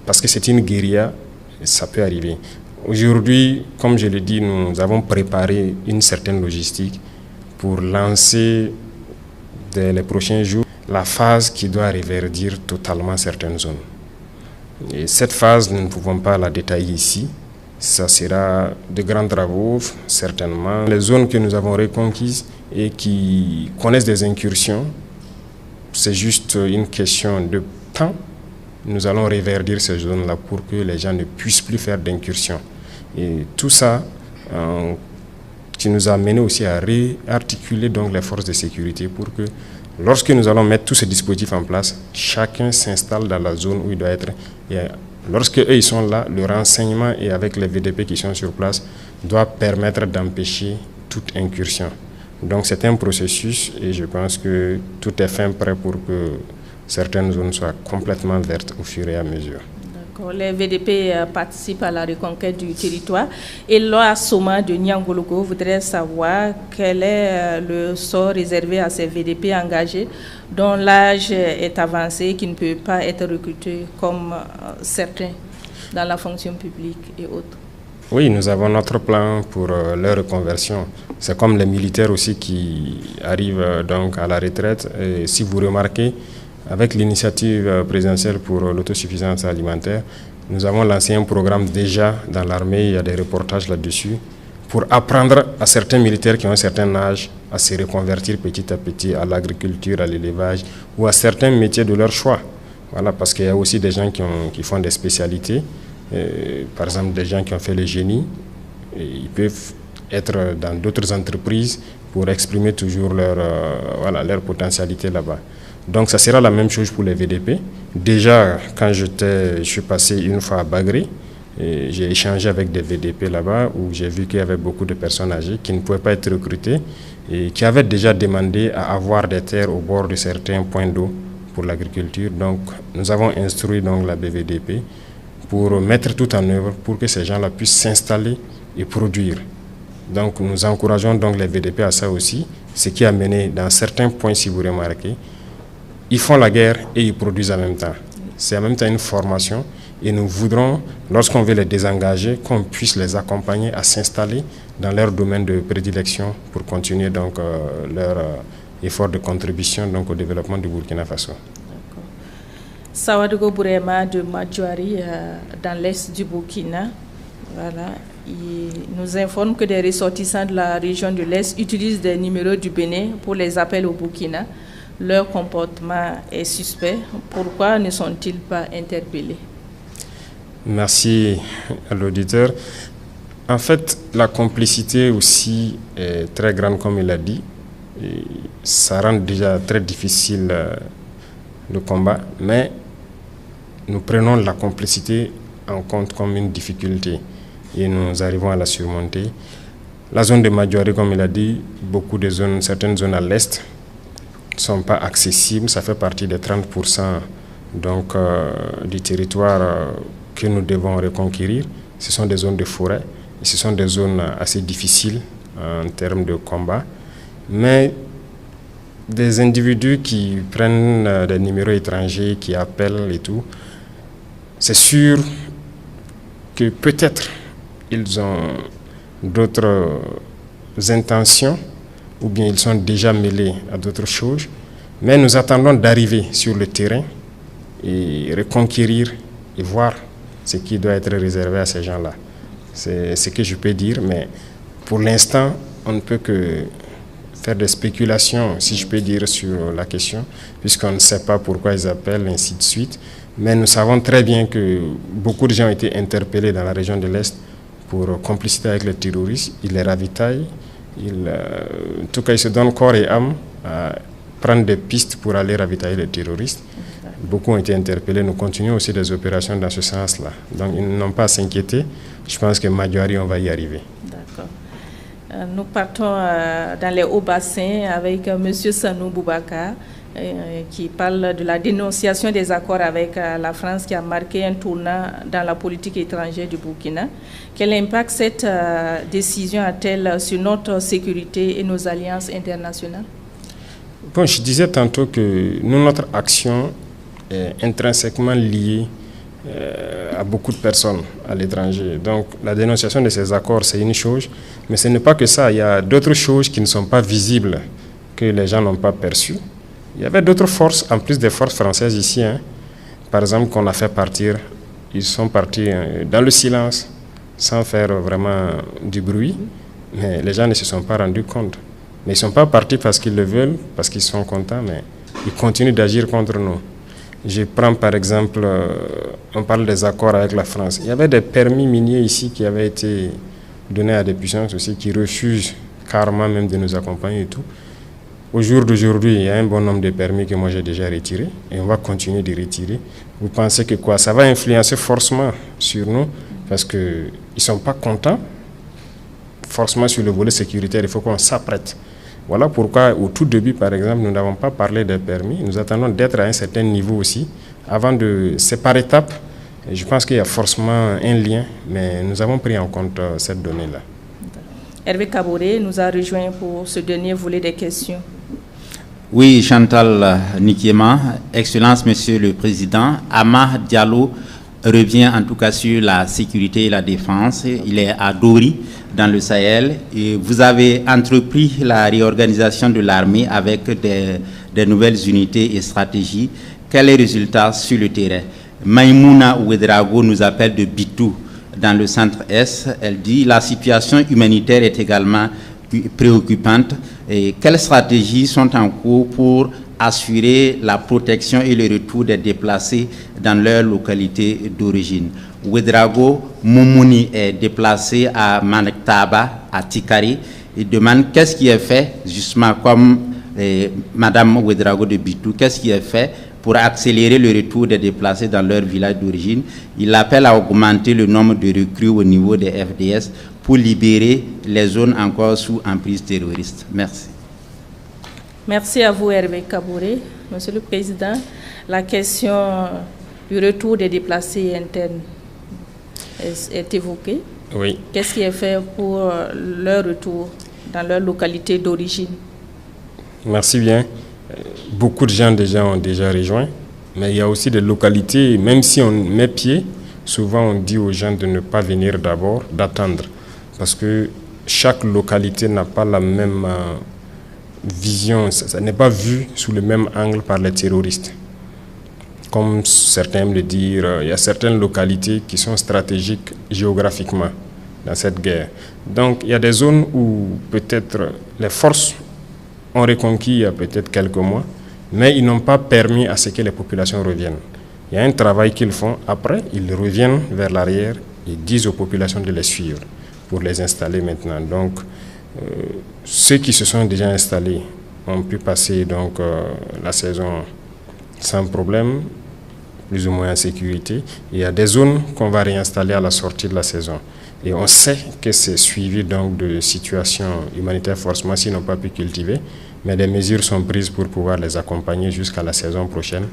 Parce que c'est une guérilla, ça peut arriver. Aujourd'hui, comme je l'ai dit, nous avons préparé une certaine logistique pour lancer, dès les prochains jours, la phase qui doit reverdir totalement certaines zones. Et cette phase, nous ne pouvons pas la détailler ici. Ça sera de grands travaux, certainement. Les zones que nous avons reconquises et qui connaissent des incursions, c'est juste une question de temps. Nous allons reverdir ces zones-là pour que les gens ne puissent plus faire d'incursions. Et tout ça qui nous a amené aussi à réarticuler donc les forces de sécurité pour que, lorsque nous allons mettre tous ces dispositifs en place, chacun s'installe dans la zone où il doit être. Et lorsque eux ils sont là, le renseignement et avec les VDP qui sont sur place doit permettre d'empêcher toute incursion. Donc c'est un processus et je pense que tout est fin prêt pour que certaines zones soient complètement vertes au fur et à mesure. D'accord. Les VDP participent à la reconquête du territoire. Et Éloi Soma de Nyangologo voudrait savoir quel est le sort réservé à ces VDP engagés dont l'âge est avancé et qui ne peut pas être recruté comme certains dans la fonction publique et autres. Oui, nous avons notre plan pour leur reconversion. C'est comme les militaires aussi qui arrivent donc à la retraite. Et si vous remarquez, avec l'initiative présidentielle pour l'autosuffisance alimentaire, nous avons lancé un programme déjà dans l'armée, il y a des reportages là-dessus, pour apprendre à certains militaires qui ont un certain âge à se reconvertir petit à petit à l'agriculture, à l'élevage ou à certains métiers de leur choix. Voilà, parce qu'il y a aussi des gens qui font des spécialités. Par exemple, des gens qui ont fait le génie, et ils peuvent être dans d'autres entreprises pour exprimer toujours leur potentialité là-bas. Donc ça sera la même chose pour les VDP. Déjà, quand je suis passé une fois à Bagré, j'ai échangé avec des VDP là-bas où j'ai vu qu'il y avait beaucoup de personnes âgées qui ne pouvaient pas être recrutées et qui avaient déjà demandé à avoir des terres au bord de certains points d'eau pour l'agriculture. Donc nous avons instruit donc la BVDP pour mettre tout en œuvre pour que ces gens-là puissent s'installer et produire. Donc nous encourageons donc les VDP à ça aussi, ce qui a mené dans certains points, si vous remarquez, ils font la guerre et ils produisent en même temps. C'est en même temps une formation et nous voudrons, lorsqu'on veut les désengager, qu'on puisse les accompagner à s'installer dans leur domaine de prédilection pour continuer donc leur effort de contribution donc, au développement du Burkina Faso. Sawadgo Bourema de Madjouari, dans l'est du Burkina, voilà, il nous informe que des ressortissants de la région de l'Est utilisent des numéros du Bénin pour les appels au Burkina. Leur comportement est suspect. Pourquoi ne sont-ils pas interpellés? Merci à l'auditeur. En fait, la complicité aussi est très grande, comme il a dit. Et ça rend déjà très difficile le combat, mais nous prenons la complicité en compte comme une difficulté. et nous arrivons à la surmonter. La zone de Madjoari, comme il a dit, certaines zones à l'est ne sont pas accessibles. Ça fait partie des 30% donc, du territoire que nous devons reconquérir. Ce sont des zones de forêt et ce sont des zones assez difficiles en termes de combat. Mais des individus qui prennent des numéros étrangers, qui appellent et tout, c'est sûr que peut-être ils ont d'autres intentions ou bien ils sont déjà mêlés à d'autres choses, mais nous attendons d'arriver sur le terrain et reconquérir et voir ce qui doit être réservé à ces gens-là. C'est ce que je peux dire, mais pour l'instant, on ne peut que faire des spéculations, si je peux dire, sur la question, puisqu'on ne sait pas pourquoi ils appellent, ainsi de suite. Mais nous savons très bien que beaucoup de gens ont été interpellés dans la région de l'Est pour complicité avec les terroristes. Ils les ravitaillent. En tout cas, ils se donnent corps et âme à prendre des pistes pour aller ravitailler les terroristes. Beaucoup ont été interpellés. Nous continuons aussi des opérations dans ce sens-là. Donc, ils n'ont pas à s'inquiéter. Je pense que Madjoari, on va y arriver. D'accord. Nous partons dans les hauts bassins avec M. Sanou Boubacar, qui parle de la dénonciation des accords avec la France qui a marqué un tournant dans la politique étrangère du Burkina. Quel impact cette décision a-t-elle sur notre sécurité et nos alliances internationales? Bon, je disais tantôt que notre action est intrinsèquement liée à beaucoup de personnes à l'étranger. Donc la dénonciation de ces accords, c'est une chose, mais ce n'est pas que ça. Il y a d'autres choses qui ne sont pas visibles, que les gens n'ont pas perçues. Il y avait d'autres forces, en plus des forces françaises ici, par exemple, qu'on a fait partir. Ils sont partis dans le silence, sans faire vraiment du bruit, mais les gens ne se sont pas rendus compte. Mais ils ne sont pas partis parce qu'ils le veulent, parce qu'ils sont contents, mais ils continuent d'agir contre nous. Je prends par exemple, on parle des accords avec la France. Il y avait des permis miniers ici qui avaient été donnés à des puissances aussi qui refusent carrément même de nous accompagner et tout. Au jour d'aujourd'hui, il y a un bon nombre de permis que moi j'ai déjà retirés et on va continuer de retirer. Vous pensez que quoi? Ça va influencer forcément sur nous parce qu'ils ne sont pas contents. Forcément sur le volet sécuritaire, il faut qu'on s'apprête. Voilà pourquoi au tout début, par exemple, nous n'avons pas parlé des permis. Nous attendons d'être à un certain niveau aussi, avant de... C'est par étapes. Je pense qu'il y a forcément un lien, mais nous avons pris en compte cette donnée-là. Hervé Kaboré nous a rejoint pour ce dernier volet des questions. Oui, Chantal Nikiema, Excellence, Monsieur le Président, Ama Diallo revient en tout cas sur la sécurité et la défense. Il est à Dori, dans le Sahel, et vous avez entrepris la réorganisation de l'armée avec des nouvelles unités et stratégies. Quel est le résultat sur le terrain? Maïmouna Ouedraogo nous appelle de Bitou, dans le centre-est. Elle dit la situation humanitaire est également préoccupante. Et quelles stratégies sont en cours pour assurer la protection et le retour des déplacés dans leur localité d'origine? Ouedraogo Moumouni est déplacé à Manektaba, à Tikari. Il demande qu'est-ce qui est fait, justement comme Madame Ouedraogo de Bitou, qu'est-ce qui est fait pour accélérer le retour des déplacés dans leur village d'origine. Il appelle à augmenter le nombre de recrues au niveau des FDS pour libérer les zones encore sous emprise terroriste. Merci. Merci à vous, Hervé Kaboré. Monsieur le Président, la question du retour des déplacés internes est évoquée. Oui. Qu'est-ce qui est fait pour leur retour dans leur localité d'origine? Merci bien. Beaucoup de gens déjà ont déjà rejoint, mais il y a aussi des localités, même si on met pied, souvent on dit aux gens de ne pas venir d'abord, d'attendre, parce que chaque localité n'a pas la même vision, ça n'est pas vu sous le même angle par les terroristes. Comme certains aiment le dire, il y a certaines localités qui sont stratégiques géographiquement dans cette guerre. Donc il y a des zones où peut-être les forces ont reconquis il y a peut-être quelques mois, mais ils n'ont pas permis à ce que les populations reviennent. Il y a un travail qu'ils font. Après, ils reviennent vers l'arrière et disent aux populations de les suivre pour les installer maintenant. Donc, ceux qui se sont déjà installés ont pu passer donc, la saison sans problème, plus ou moins en sécurité. Il y a des zones qu'on va réinstaller à la sortie de la saison. Et on sait que c'est suivi donc de situations humanitaires forcément s'ils n'ont pas pu cultiver, mais des mesures sont prises pour pouvoir les accompagner jusqu'à la saison prochaine.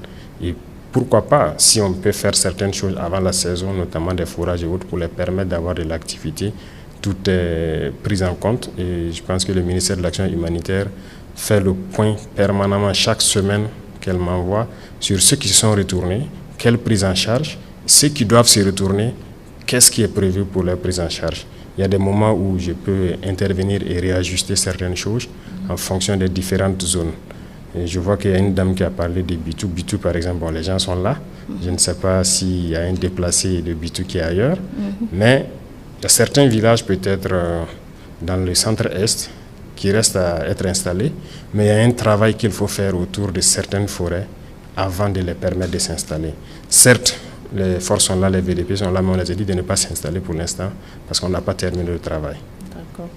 Et pourquoi pas, si on peut faire certaines choses avant la saison, notamment des fourrages et autres, pour les permettre d'avoir de l'activité, tout est pris en compte. Et je pense que le ministère de l'Action humanitaire fait le point permanemment chaque semaine qu'elle m'envoie sur ceux qui se sont retournés, quelle prise en charge, ceux qui doivent se retourner, qu'est-ce qui est prévu pour leur prise en charge. Il y a des moments où je peux intervenir et réajuster certaines choses en fonction des différentes zones. Et je vois qu'il y a une dame qui a parlé de Bitou. Bitou, par exemple, bon, les gens sont là. Je ne sais pas s'il y a un déplacé de Bitou qui est ailleurs, mais il y a certains villages, peut-être dans le centre-est, qui restent à être installés, mais il y a un travail qu'il faut faire autour de certaines forêts avant de les permettre de s'installer. Certes, les forces sont là, les VDP sont là, mais on les a dit de ne pas s'installer pour l'instant parce qu'on n'a pas terminé le travail. D'accord.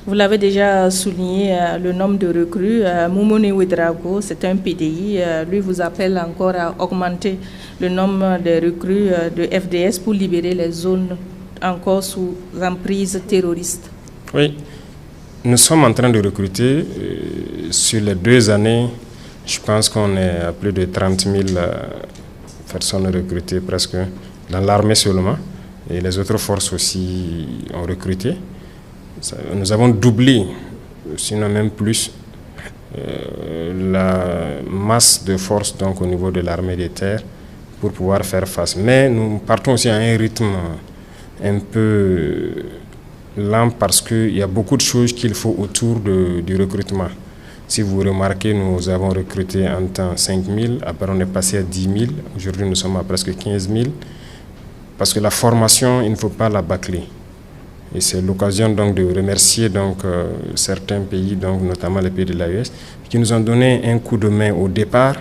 Vous l'avez déjà souligné, le nombre de recrues. Moumouni Ouedraogo, c'est un PDI. Lui vous appelle encore à augmenter le nombre de recrues de FDS pour libérer les zones encore sous emprise terroriste. Oui, nous sommes en train de recruter. Sur les 2 années, je pense qu'on est à plus de 30 000 personnes recrutées presque dans l'armée seulement. Et les autres forces aussi ont recruté. Nous avons doublé, sinon même plus, la masse de forces donc, au niveau de l'armée des terres pour pouvoir faire face. Mais nous partons aussi à un rythme un peu lent parce qu'il y a beaucoup de choses qu'il faut autour du recrutement. Si vous remarquez, nous avons recruté en temps 5 000, après on est passé à 10 000, aujourd'hui nous sommes à presque 15 000, parce que la formation, il ne faut pas la bâcler. Et c'est l'occasion donc de remercier donc, certains pays, donc, notamment les pays de l'AES, qui nous ont donné un coup de main au départ.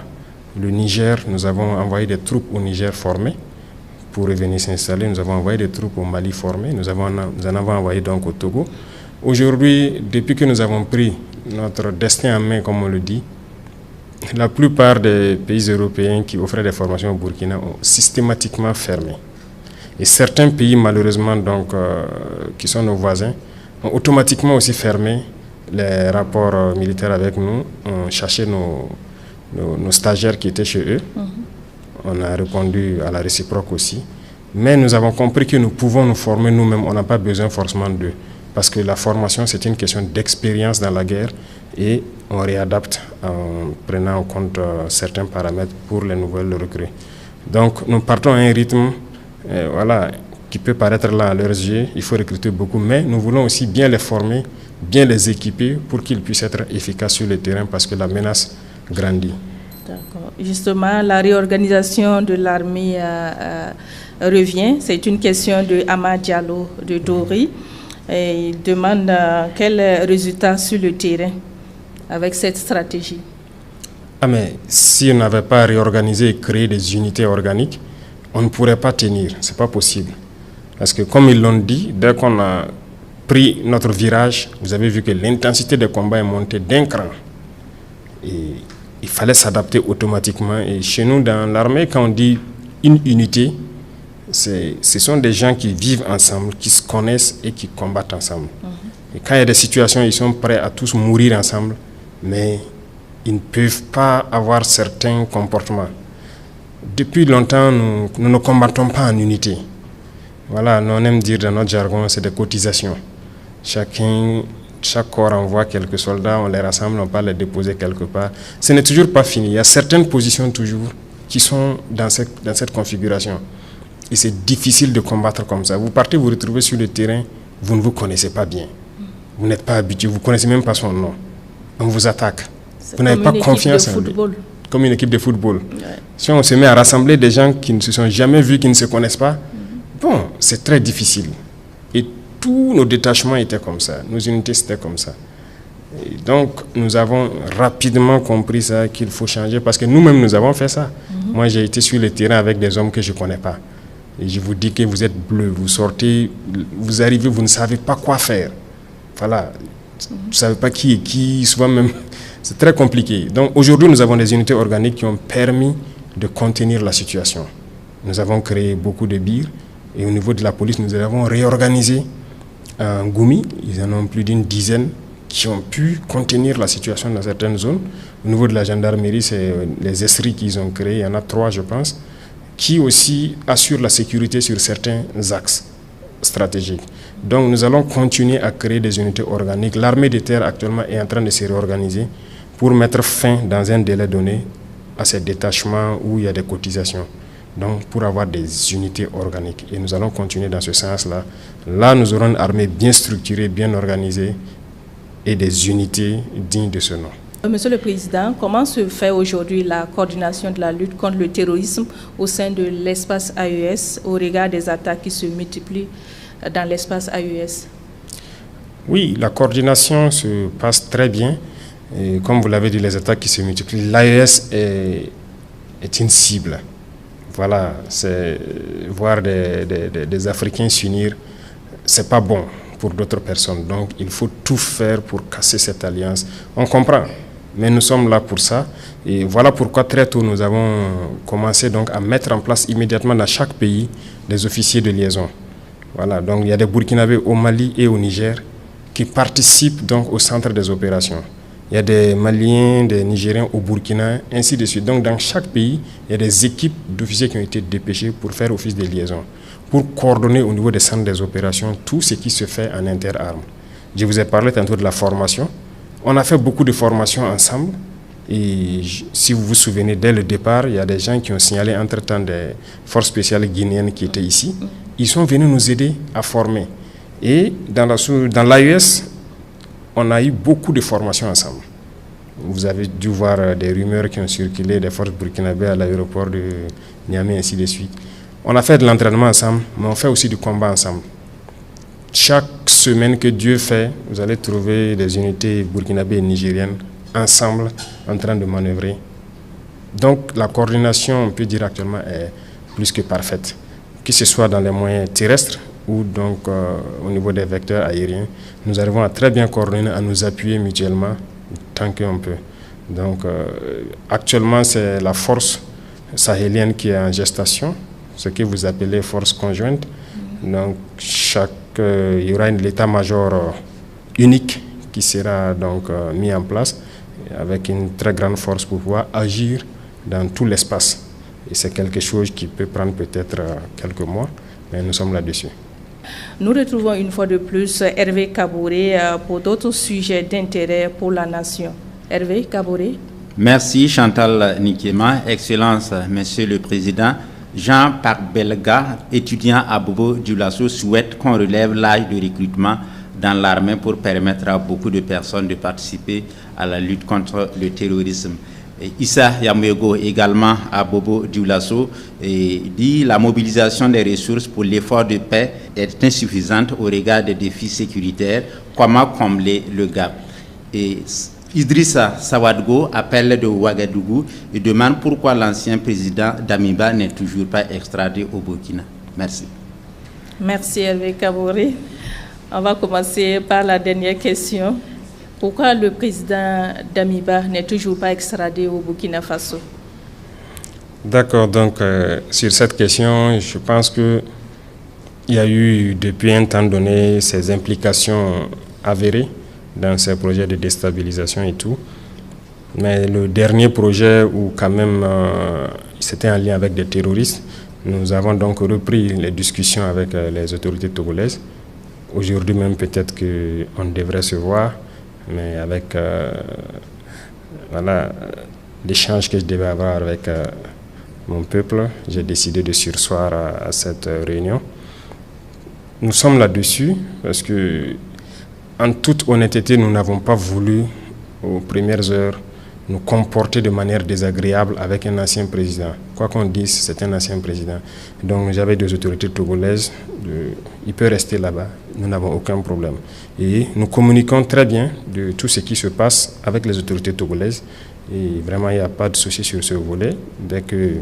Le Niger, nous avons envoyé des troupes au Niger formées pour revenir s'installer. Nous avons envoyé des troupes au Mali formées. Nous en avons envoyé donc au Togo. Aujourd'hui, depuis que nous avons pris notre destin en main, comme on le dit, la plupart des pays européens qui offraient des formations au Burkina ont systématiquement fermé. Et certains pays, malheureusement, donc, qui sont nos voisins, ont automatiquement aussi fermé les rapports militaires avec nous, ont cherché nos stagiaires qui étaient chez eux. On a répondu à la réciproque aussi. Mais nous avons compris que nous pouvons nous former nous-mêmes, on n'a pas besoin forcément d'eux. Parce que la formation, c'est une question d'expérience dans la guerre et on réadapte en prenant en compte certains paramètres pour les nouvelles recrues. Donc, nous partons à un rythme qui peut paraître là à leurs yeux. Il faut recruter beaucoup, mais nous voulons aussi bien les former, bien les équiper pour qu'ils puissent être efficaces sur le terrain parce que la menace grandit. D'accord. Justement, la réorganisation de l'armée revient. C'est une question de Ama Diallo de Dori. Et il demande quel résultat sur le terrain avec cette stratégie. Mais si on n'avait pas réorganisé et créé des unités organiques, on ne pourrait pas tenir. Ce n'est pas possible. Parce que comme ils l'ont dit, dès qu'on a pris notre virage, vous avez vu que l'intensité des combats est montée d'un cran. Et il fallait s'adapter automatiquement. Et chez nous, dans l'armée, quand on dit une unité, ce sont des gens qui vivent ensemble, qui se connaissent et qui combattent ensemble. Et quand il y a des situations, ils sont prêts à tous mourir ensemble, mais ils ne peuvent pas avoir certains comportements. Depuis longtemps, nous ne combattons pas en unité. Voilà, nous on aime dire dans notre jargon, c'est des cotisations. Chaque corps envoie quelques soldats, on les rassemble, on peut les déposer quelque part. Ce n'est toujours pas fini. Il y a certaines positions toujours qui sont dans cette configuration. Et c'est difficile de combattre comme ça. Vous partez, vous retrouvez sur le terrain, vous ne vous connaissez pas bien. Vous n'êtes pas habitué, vous ne connaissez même pas son nom. On vous attaque. Vous n'avez pas confiance en lui. Comme une équipe de football. Ouais. Si on se met à rassembler des gens qui ne se sont jamais vus, qui ne se connaissent pas, bon, c'est très difficile. Et tous nos détachements étaient comme ça. Nos unités, c'était comme ça. Et donc, nous avons rapidement compris ça, qu'il faut changer, parce que nous-mêmes, nous avons fait ça. Moi, j'ai été sur le terrain avec des hommes que je ne connais pas. Et je vous dis que vous êtes bleu, vous sortez, vous arrivez, vous ne savez pas quoi faire. Voilà. Vous ne savez pas qui est qui, souvent même. C'est très compliqué. Donc aujourd'hui, nous avons des unités organiques qui ont permis de contenir la situation. Nous avons créé beaucoup de birs Et au niveau de la police, nous avons réorganisé en Goumi. Ils en ont plus d'une dizaine qui ont pu contenir la situation dans certaines zones. Au niveau de la gendarmerie, c'est les esseries qu'ils ont créés, il y en a 3 je pense, qui aussi assurent la sécurité sur certains axes stratégiques. Donc nous allons continuer à créer des unités organiques. L'armée de terre actuellement est en train de se réorganiser pour mettre fin dans un délai donné à ces détachements où il y a des cotisations. Donc pour avoir des unités organiques. Et nous allons continuer dans ce sens-là. Là, nous aurons une armée bien structurée, bien organisée et des unités dignes de ce nom. Monsieur le Président, comment se fait aujourd'hui la coordination de la lutte contre le terrorisme au sein de l'espace AES au regard des attaques qui se multiplient dans l'espace AES? Oui, la coordination se passe très bien. Et comme vous l'avez dit, les attaques qui se multiplient, l'AES est une cible. Voilà, c'est voir des Africains s'unir, c'est pas bon pour d'autres personnes. Donc il faut tout faire pour casser cette alliance. On comprend, mais nous sommes là pour ça. Et voilà pourquoi très tôt nous avons commencé donc à mettre en place immédiatement dans chaque pays des officiers de liaison. Voilà, donc il y a des Burkinabés au Mali et au Niger qui participent donc au centre des opérations. Il y a des Maliens, des Nigériens au Burkina, ainsi de suite. Donc dans chaque pays, il y a des équipes d'officiers qui ont été dépêchés pour faire office de liaison, pour coordonner au niveau des centres des opérations tout ce qui se fait en interarmes. Je vous ai parlé tantôt de la formation. On a fait beaucoup de formations ensemble. Et si vous vous souvenez, dès le départ, il y a des gens qui ont signalé entre-temps des forces spéciales guinéennes qui étaient ici. Ils sont venus nous aider à former. Et dans l'AES, on a eu beaucoup de formations ensemble. Vous avez dû voir des rumeurs qui ont circulé des forces burkinabées à l'aéroport de Niamey, ainsi de suite. On a fait de l'entraînement ensemble, mais on fait aussi du combat ensemble. Chaque semaine que Dieu fait, vous allez trouver des unités burkinabées et nigériennes ensemble en train de manœuvrer. Donc la coordination, on peut dire actuellement, est plus que parfaite. Que ce soit dans les moyens terrestres ou donc au niveau des vecteurs aériens, nous arrivons à très bien coordonner, à nous appuyer mutuellement tant qu'on peut. Donc actuellement, c'est la force sahélienne qui est en gestation, ce que vous appelez force conjointe. Donc il y aura l'état-major unique qui sera donc mis en place avec une très grande force pour pouvoir agir dans tout l'espace. Et c'est quelque chose qui peut prendre peut-être quelques mois, mais nous sommes là-dessus. Nous retrouvons une fois de plus Hervé Kaboré pour d'autres sujets d'intérêt pour la nation. Hervé Kaboré. Merci Chantal Nikema. Excellence, Monsieur le Président. Jean Park Belga, étudiant à Bobo Dioulasso, souhaite qu'on relève l'âge de recrutement dans l'armée pour permettre à beaucoup de personnes de participer à la lutte contre le terrorisme. Et Issa Yamouego, également à Bobo Dioulasso, dit la mobilisation des ressources pour l'effort de paix est insuffisante au regard des défis sécuritaires. Comment combler le gap? Et Idrissa Sawadgo appelle de Ouagadougou et demande pourquoi l'ancien président Damiba n'est toujours pas extradé au Burkina. Merci. Merci Hervé Kaboré. On va commencer par la dernière question. Pourquoi le président Damiba n'est toujours pas extradé au Burkina Faso? D'accord, donc sur cette question, je pense qu'il y a eu depuis un temps donné ces implications avérées dans ces projets de déstabilisation et tout. Mais le dernier projet où quand même c'était en lien avec des terroristes, nous avons donc repris les discussions avec les autorités togolaises. Aujourd'hui même peut-être qu'on devrait se voir, mais avec voilà, l'échange que je devais avoir avec mon peuple, j'ai décidé de surseoir à cette réunion. Nous sommes là-dessus parce que, en toute honnêteté, nous n'avons pas voulu, aux premières heures, nous comporter de manière désagréable avec un ancien président. Quoi qu'on dise, c'est un ancien président. Donc j'avais des autorités togolaises, il peut rester là-bas, nous n'avons aucun problème. Et nous communiquons très bien de tout ce qui se passe avec les autorités togolaises. Et vraiment, il n'y a pas de souci sur ce volet. Dès qu'il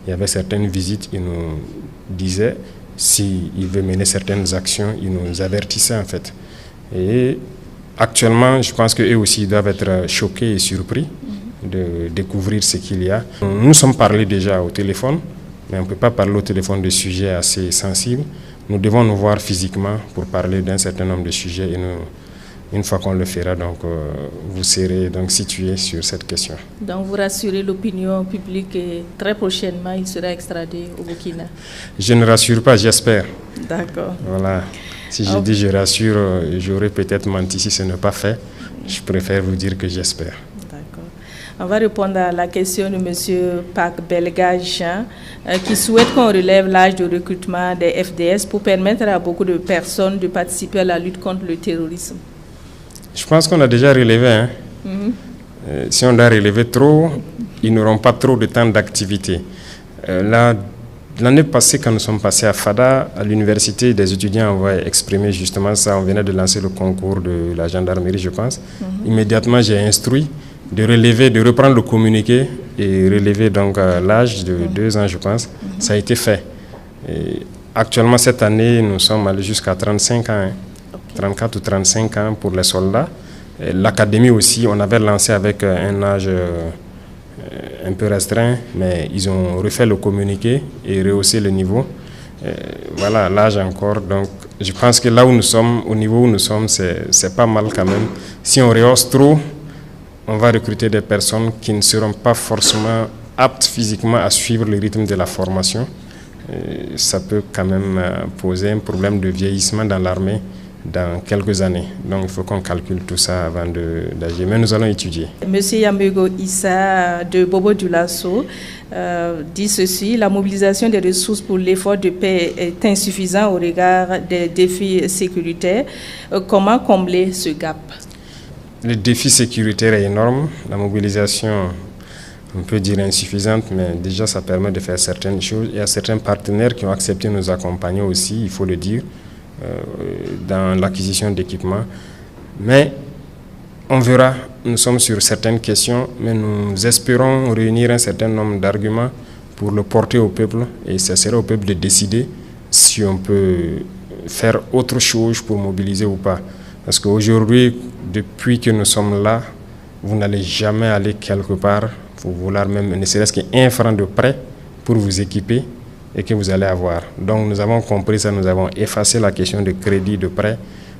y avait certaines visites, ils nous disaient s'ils veulent mener certaines actions, ils nous avertissaient en fait. Et actuellement, je pense qu'eux aussi doivent être choqués et surpris de découvrir ce qu'il y a. Nous sommes parlé déjà au téléphone mais on ne peut pas parler au téléphone de sujets assez sensibles. Nous devons nous voir physiquement pour parler d'un certain nombre de sujets et une fois qu'on le fera, donc, vous serez donc situé sur cette question. Donc vous rassurez l'opinion publique et très prochainement il sera extradé au Burkina? Je ne rassure pas, j'espère. D'accord. Voilà. Si je dis je rassure, j'aurais peut-être menti si ce n'est pas fait. Je préfère vous dire que j'espère. D'accord. On va répondre à la question de M. Pac Belgage Jean, qui souhaite qu'on relève l'âge de recrutement des FDS pour permettre à beaucoup de personnes de participer à la lutte contre le terrorisme. Je pense qu'on a déjà relevé. Si on doit relever trop, ils n'auront pas trop de temps d'activité. L'année passée, quand nous sommes passés à Fada, à l'université, des étudiants ont exprimé justement ça. On venait de lancer le concours de la gendarmerie, je pense. Immédiatement, j'ai instruit de relever, de reprendre le communiqué et relever donc l'âge de 2 ans, je pense. Ça a été fait. Et actuellement, cette année, nous sommes allés jusqu'à 35 ans. 34 ou 35 ans pour les soldats. L'académie aussi, on avait lancé avec un âge un peu restreint, mais ils ont refait le communiqué et rehaussé le niveau. Voilà, l'âge encore. Donc, je pense que là où nous sommes, au niveau où nous sommes, c'est pas mal quand même. Si on rehausse trop, on va recruter des personnes qui ne seront pas forcément aptes physiquement à suivre le rythme de la formation. Ça peut quand même poser un problème de vieillissement dans l'armée dans quelques années. Donc, il faut qu'on calcule tout ça avant d'agir. Mais nous allons étudier. Monsieur Yambego Issa de Bobo Dioulasso dit ceci: la mobilisation des ressources pour l'effort de paix est insuffisante au regard des défis sécuritaires. Comment combler ce gap? Le défi sécuritaire est énorme. La mobilisation, on peut dire insuffisante, mais déjà ça permet de faire certaines choses. Il y a certains partenaires qui ont accepté de nous accompagner aussi, il faut le dire, dans l'acquisition d'équipements. Mais on verra, nous sommes sur certaines questions, mais nous espérons réunir un certain nombre d'arguments pour le porter au peuple, et ce sera au peuple de décider si on peut faire autre chose pour mobiliser ou pas. Parce qu'aujourd'hui, depuis que nous sommes là, vous n'allez jamais aller quelque part pour vouloir même, ne serait-ce qu'un franc de prêt pour vous équiper et que vous allez avoir. Donc nous avons compris ça, nous avons effacé la question de crédit, de prêt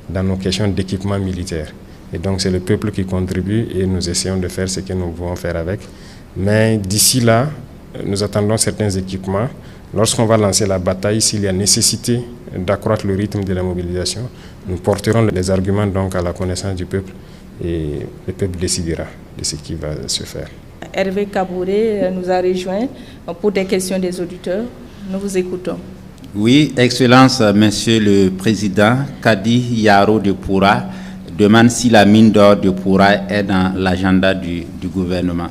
dans nos questions d'équipement militaire. Et donc c'est le peuple qui contribue et nous essayons de faire ce que nous pouvons faire avec. Mais d'ici là, nous attendons certains équipements. Lorsqu'on va lancer la bataille, s'il y a nécessité d'accroître le rythme de la mobilisation, nous porterons les arguments donc à la connaissance du peuple et le peuple décidera de ce qui va se faire. Hervé Kabouré nous a rejoint pour des questions des auditeurs. Nous vous écoutons. Oui, Excellence, Monsieur le Président, Kadi Yaro de Poura demande si la mine d'or de Poura est dans l'agenda du gouvernement.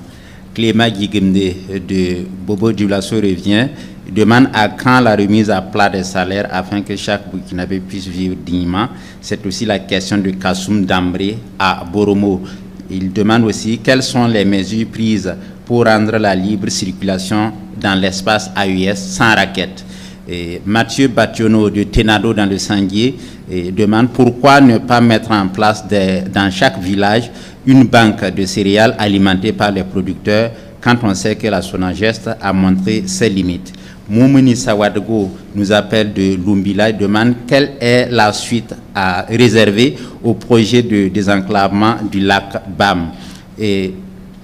Clément Guigemde de Bobo Dioulasso revient, demande à quand la remise à plat des salaires afin que chaque Burkinabé puisse vivre dignement. C'est aussi la question de Kassoum Dambré à Boromo. Il demande aussi quelles sont les mesures prises pour rendre la libre circulation dans l'espace AES sans raquette. Et Mathieu Bationo de Tenado dans le Sanguier demande pourquoi ne pas mettre en place dans chaque village une banque de céréales alimentée par les producteurs quand on sait que la Sonagest a montré ses limites. Moumouni Sawadgo nous appelle de Lumbila et demande quelle est la suite à réserver au projet de désenclavement du lac Bam. Et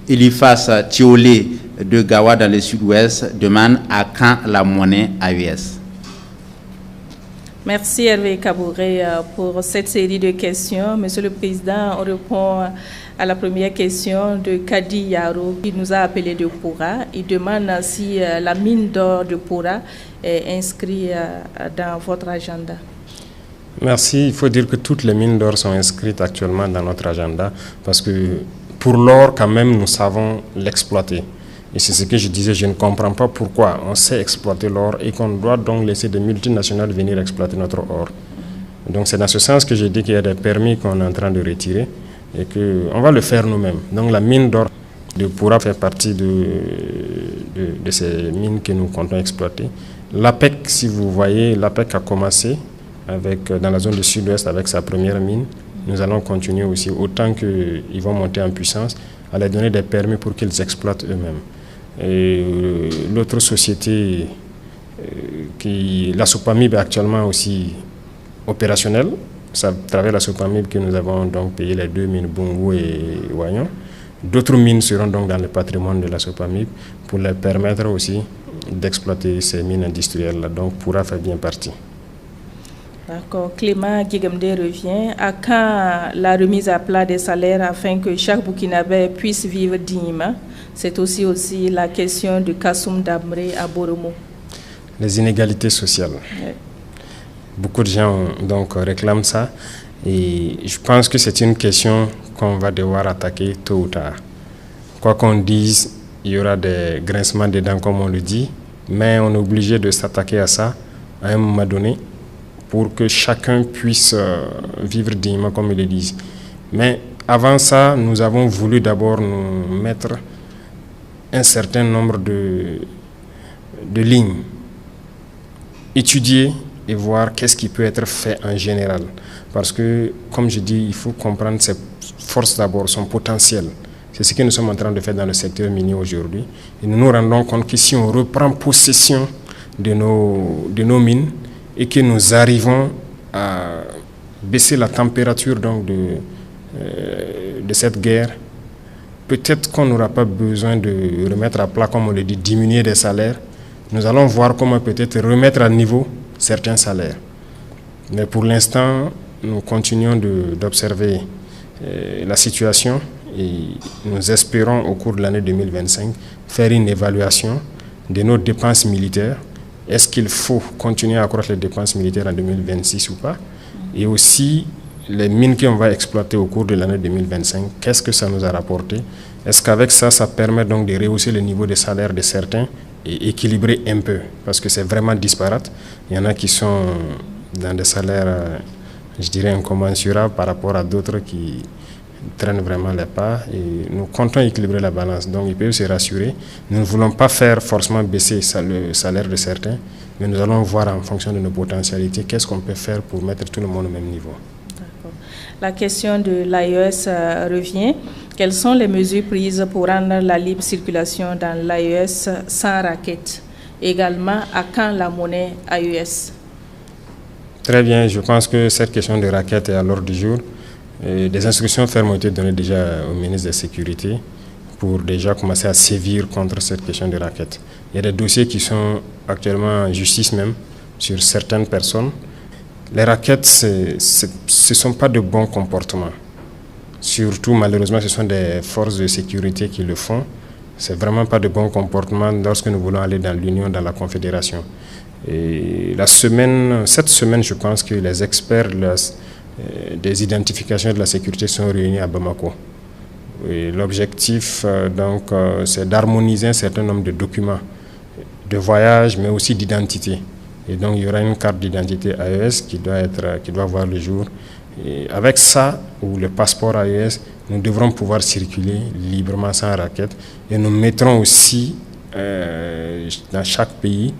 Elifas Thiolé de Gawa dans le sud-ouest demande à quand la monnaie AES. Merci Hervé Kabouré pour cette série de questions. Monsieur le Président, on répond à la première question de Kadi Yaro qui nous a appelé de Poura. Il demande si la mine d'or de Poura est inscrite dans votre agenda. Merci. Il faut dire que toutes les mines d'or sont inscrites actuellement dans notre agenda parce que pour l'or, quand même, nous savons l'exploiter. Et c'est ce que je disais, je ne comprends pas pourquoi on sait exploiter l'or et qu'on doit donc laisser des multinationales venir exploiter notre or. Donc c'est dans ce sens que j'ai dit qu'il y a des permis qu'on est en train de retirer et qu'on va le faire nous-mêmes. Donc la mine d'or de Poura fait partie de ces mines que nous comptons exploiter. L'APEC, si vous voyez, l'APEC a commencé dans la zone du sud-ouest avec sa première mine. Nous allons continuer aussi, autant qu'ils vont monter en puissance, à leur donner des permis pour qu'ils exploitent eux-mêmes. Et l'autre société La SOPAMIB est actuellement aussi opérationnelle. C'est à travers la SOPAMIB que nous avons donc payé les 2 mines Bungu et Wayon. D'autres mines seront donc dans le patrimoine de la SOPAMIB pour leur permettre aussi d'exploiter ces mines industrielles-là. Donc, pourra faire bien partie. D'accord. Clément Guégamde revient. À quand la remise à plat des salaires afin que chaque Burkinabé puisse vivre dignement? C'est aussi la question de Kassoum Damré à Boromo. Les inégalités sociales. Ouais. Beaucoup de gens donc réclament ça. Et je pense que c'est une question qu'on va devoir attaquer tôt ou tard. Quoi qu'on dise, il y aura des grincements de dents, comme on le dit, mais on est obligé de s'attaquer à ça à un moment donné pour que chacun puisse vivre dignement, comme ils le disent. Mais avant ça, nous avons voulu d'abord nous mettre un certain nombre de lignes, étudier et voir qu'est-ce qui peut être fait en général. Parce que, comme je dis, il faut comprendre ses forces d'abord, son potentiel. C'est ce que nous sommes en train de faire dans le secteur minier aujourd'hui. Et nous nous rendons compte que si on reprend possession de nos mines et que nous arrivons à baisser la température donc de cette guerre, peut-être qu'on n'aura pas besoin de remettre à plat, comme on le dit, diminuer des salaires. Nous allons voir comment peut-être remettre à niveau certains salaires. Mais pour l'instant, nous continuons d'observer la situation et nous espérons au cours de l'année 2025 faire une évaluation de nos dépenses militaires. Est-ce qu'il faut continuer à accroître les dépenses militaires en 2026 ou pas? Et aussi les mines qu'on va exploiter au cours de l'année 2025, qu'est-ce que ça nous a rapporté? Est-ce qu'avec ça, ça permet donc de rehausser le niveau des salaires de certains et équilibrer un peu? Parce que c'est vraiment disparate. Il y en a qui sont dans des salaires, je dirais, incommensurables par rapport à d'autres qui traînent vraiment les pas. Et nous comptons équilibrer la balance. Donc, ils peuvent se rassurer. Nous ne voulons pas faire forcément baisser le salaire de certains, mais nous allons voir en fonction de nos potentialités qu'est-ce qu'on peut faire pour mettre tout le monde au même niveau. La question de l'AES revient. Quelles sont les mesures prises pour rendre la libre circulation dans l'AES sans raquette? Également, à quand la monnaie AES? Très bien, je pense que cette question de raquette est à l'ordre du jour. Des instructions fermes ont été données déjà au ministre de la Sécurité pour déjà commencer à sévir contre cette question de raquette. Il y a des dossiers qui sont actuellement en justice même sur certaines personnes. Les raquettes, ce ne sont pas de bons comportements. Surtout, malheureusement, ce sont des forces de sécurité qui le font. Ce n'est vraiment pas de bons comportements lorsque nous voulons aller dans l'Union, dans la Confédération. Et cette semaine, je pense que les experts des identifications de la sécurité sont réunis à Bamako. L'objectif, c'est d'harmoniser un certain nombre de documents de voyage, mais aussi d'identité. Et donc, il y aura une carte d'identité AES qui doit voir le jour. Et avec ça, ou le passeport AES, nous devrons pouvoir circuler librement sans raquette. Et nous mettrons aussi dans chaque pays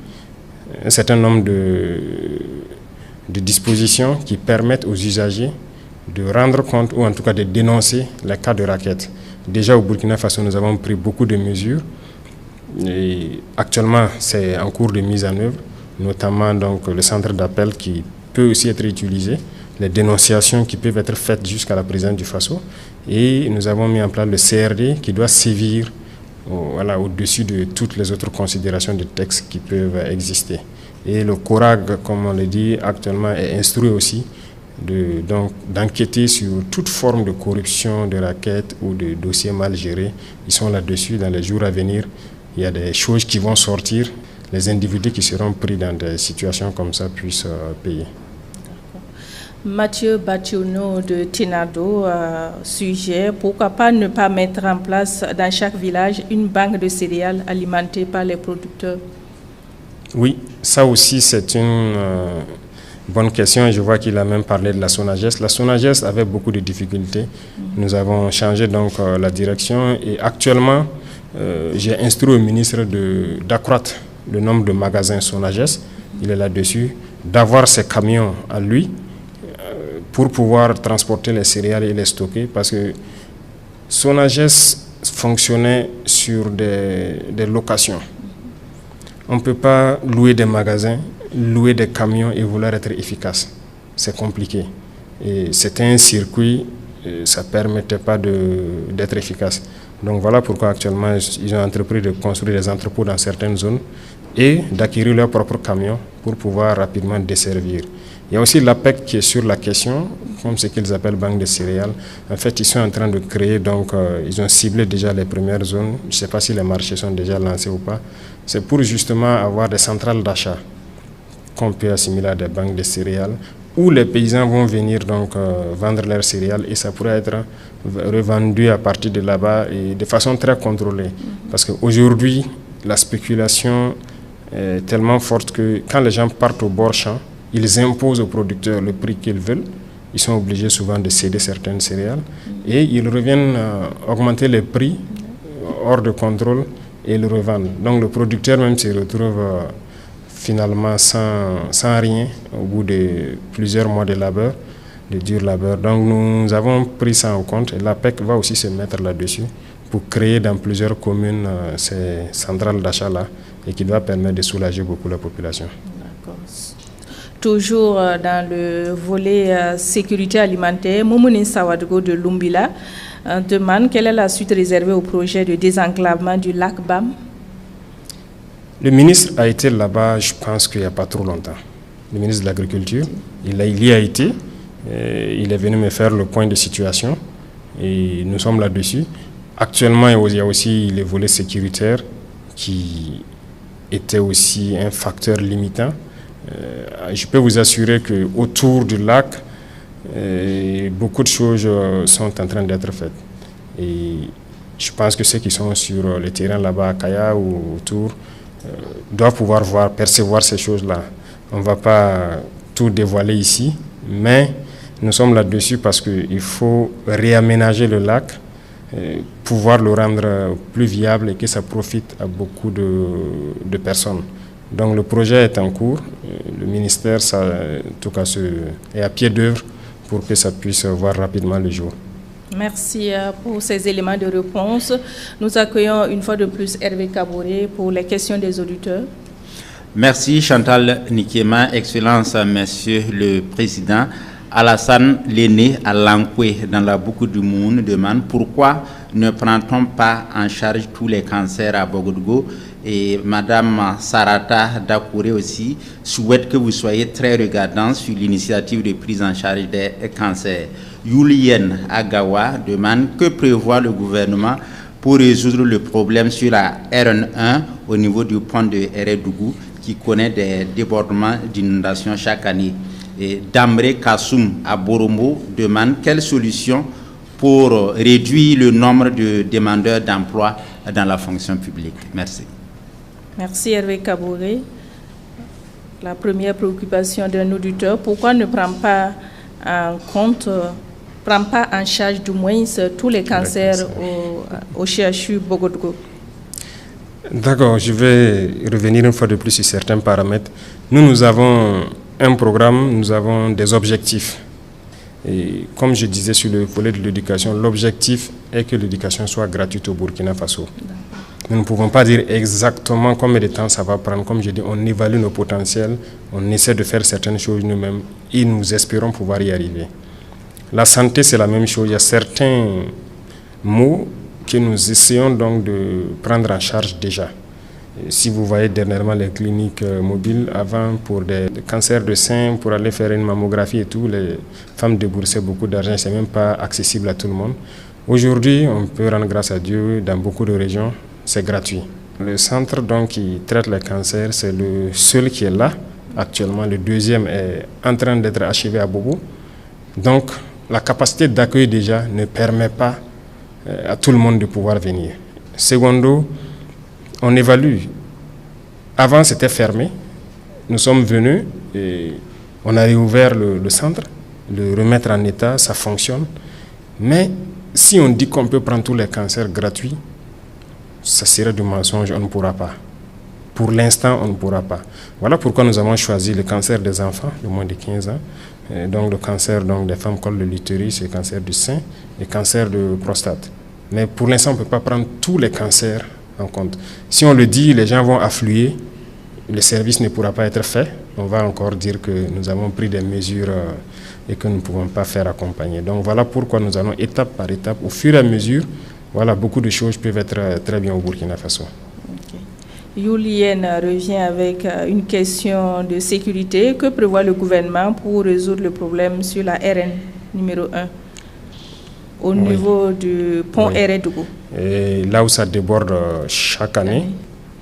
un certain nombre de dispositions qui permettent aux usagers de rendre compte ou en tout cas de dénoncer les cas de raquette. Déjà au Burkina Faso, nous avons pris beaucoup de mesures. Et actuellement, c'est en cours de mise en œuvre, notamment donc, le centre d'appel qui peut aussi être utilisé, les dénonciations qui peuvent être faites jusqu'à la présidence du Faso. Et nous avons mis en place le CRD qui doit sévir au-dessus de toutes les autres considérations de textes qui peuvent exister. Et le CORAG, comme on le dit, actuellement est instruit aussi d'enquêter sur toute forme de corruption, de raquettes ou de dossiers mal gérés. Ils sont là-dessus dans les jours à venir. Il y a des choses qui vont sortir. Les individus qui seront pris dans des situations comme ça puissent payer. Mathieu Bationo de Tinado, sujet, pourquoi pas ne pas mettre en place dans chaque village une banque de céréales alimentée par les producteurs? Oui, ça aussi c'est une bonne question. Je vois qu'il a même parlé de la SONAGES. La SONAGES avait beaucoup de difficultés. Nous avons changé donc la direction et actuellement j'ai instruit au ministre d'accroître le nombre de magasins SONAGES. Il est là-dessus, d'avoir ses camions à lui pour pouvoir transporter les céréales et les stocker parce que SONAGES fonctionnait sur des locations. On ne peut pas louer des magasins, louer des camions et vouloir être efficace. C'est compliqué. Et c'était un circuit, ça ne permettait pas d'être efficace. Donc voilà pourquoi actuellement ils ont entrepris de construire des entrepôts dans certaines zones et d'acquérir leurs propres camions pour pouvoir rapidement desservir. Il y a aussi l'APEC qui est sur la question, comme ce qu'ils appellent banque de céréales. En fait, ils sont en train de créer, donc ils ont ciblé déjà les premières zones. Je ne sais pas si les marchés sont déjà lancés ou pas. C'est pour justement avoir des centrales d'achat qu'on peut assimiler à des banques de céréales où les paysans vont venir donc vendre leurs céréales et ça pourrait être revendu à partir de là-bas et de façon très contrôlée. Parce qu'aujourd'hui, la spéculation est tellement forte que quand les gens partent au bord champ, ils imposent aux producteurs le prix qu'ils veulent. Ils sont obligés souvent de céder certaines céréales et ils reviennent augmenter les prix hors de contrôle et le revendent. Donc le producteur même se retrouve finalement sans rien au bout de plusieurs mois de labeur, de dur labeur. Donc nous avons pris ça en compte et l'APEC va aussi se mettre là-dessus pour créer dans plusieurs communes ces centrales d'achat-là et qui va permettre de soulager beaucoup la population. D'accord. Toujours dans le volet sécurité alimentaire, Moumouni Sawadgo de Lumbila demande quelle est la suite réservée au projet de désenclavement du lac Bam. Le ministre a été là-bas, je pense qu'il n'y a pas trop longtemps. Le ministre de l'Agriculture, il y a été. Il est venu me faire le point de situation et nous sommes là-dessus. Actuellement, il y a aussi les volets sécuritaires qui étaient aussi un facteur limitant. Je peux vous assurer qu'autour du lac, beaucoup de choses sont en train d'être faites. Et je pense que ceux qui sont sur le terrain là-bas à Kaya ou autour doivent pouvoir percevoir ces choses-là. On ne va pas tout dévoiler ici, mais nous sommes là-dessus parce qu'il faut réaménager le lac, pouvoir le rendre plus viable et que ça profite à beaucoup de personnes. Donc le projet est en cours, le ministère en tout cas, est à pied d'œuvre pour que ça puisse voir rapidement le jour. Merci pour ces éléments de réponse. Nous accueillons une fois de plus Hervé Kaboré pour les questions des auditeurs. Merci Chantal Nikéma, Excellence Monsieur le Président. Alassane Léné à Lankwe dans la boucle du monde demande pourquoi ne prend-on pas en charge tous les cancers à Bogodougou. Et Madame Sarata Dakouré aussi souhaite que vous soyez très regardant sur l'initiative de prise en charge des cancers. Yulien Agawa demande que prévoit le gouvernement pour résoudre le problème sur la RN1 au niveau du pont de Eredougou qui connaît des débordements d'inondations chaque année. Et Damre Kassoum à Boromo demande quelle solution pour réduire le nombre de demandeurs d'emploi dans la fonction publique. Merci. Merci Hervé Kaboré. La première préoccupation d'un auditeur, pourquoi ne prend pas en charge du moins tous les cancers au CHU Bogodougou? D'accord, je vais revenir une fois de plus sur certains paramètres. Nous avons un programme, nous avons des objectifs. Et comme je disais sur le volet de l'éducation, l'objectif est que l'éducation soit gratuite au Burkina Faso. Nous ne pouvons pas dire exactement combien de temps ça va prendre. Comme je dis, on évalue nos potentiels, on essaie de faire certaines choses nous-mêmes et nous espérons pouvoir y arriver. La santé, c'est la même chose. Il y a certains maux que nous essayons donc de prendre en charge déjà. Si vous voyez dernièrement les cliniques mobiles, avant pour des cancers de sein, pour aller faire une mammographie et tout, les femmes déboursaient beaucoup d'argent, ce n'est même pas accessible à tout le monde. Aujourd'hui, on peut rendre grâce à Dieu, dans beaucoup de régions, c'est gratuit. Le centre donc, qui traite les cancers, c'est le seul qui est là actuellement. Le deuxième est en train d'être achevé à Bobo. Donc, la capacité d'accueil déjà ne permet pas à tout le monde de pouvoir venir. Secondo, on évalue. Avant, c'était fermé. Nous sommes venus et on a réouvert le centre, le remettre en état, ça fonctionne. Mais si on dit qu'on peut prendre tous les cancers gratuits, ça serait du mensonge, on ne pourra pas. Pour l'instant, on ne pourra pas. Voilà pourquoi nous avons choisi le cancer des enfants de moins de 15 ans, et donc le cancer des femmes col de l'utérus, le cancer du sein et le cancer de prostate. Mais pour l'instant, on ne peut pas prendre tous les cancers en compte. Si on le dit, les gens vont affluer le service ne pourra pas être fait, on va encore dire que nous avons pris des mesures et que nous ne pouvons pas faire accompagner. Donc voilà pourquoi nous allons étape par étape, au fur et à mesure, voilà, beaucoup de choses peuvent être très bien au Burkina Faso. Julien revient avec une question de sécurité. Que prévoit le gouvernement pour résoudre le problème sur la RN numéro 1 au niveau du pont RN-Dougou? Et là où ça déborde chaque année,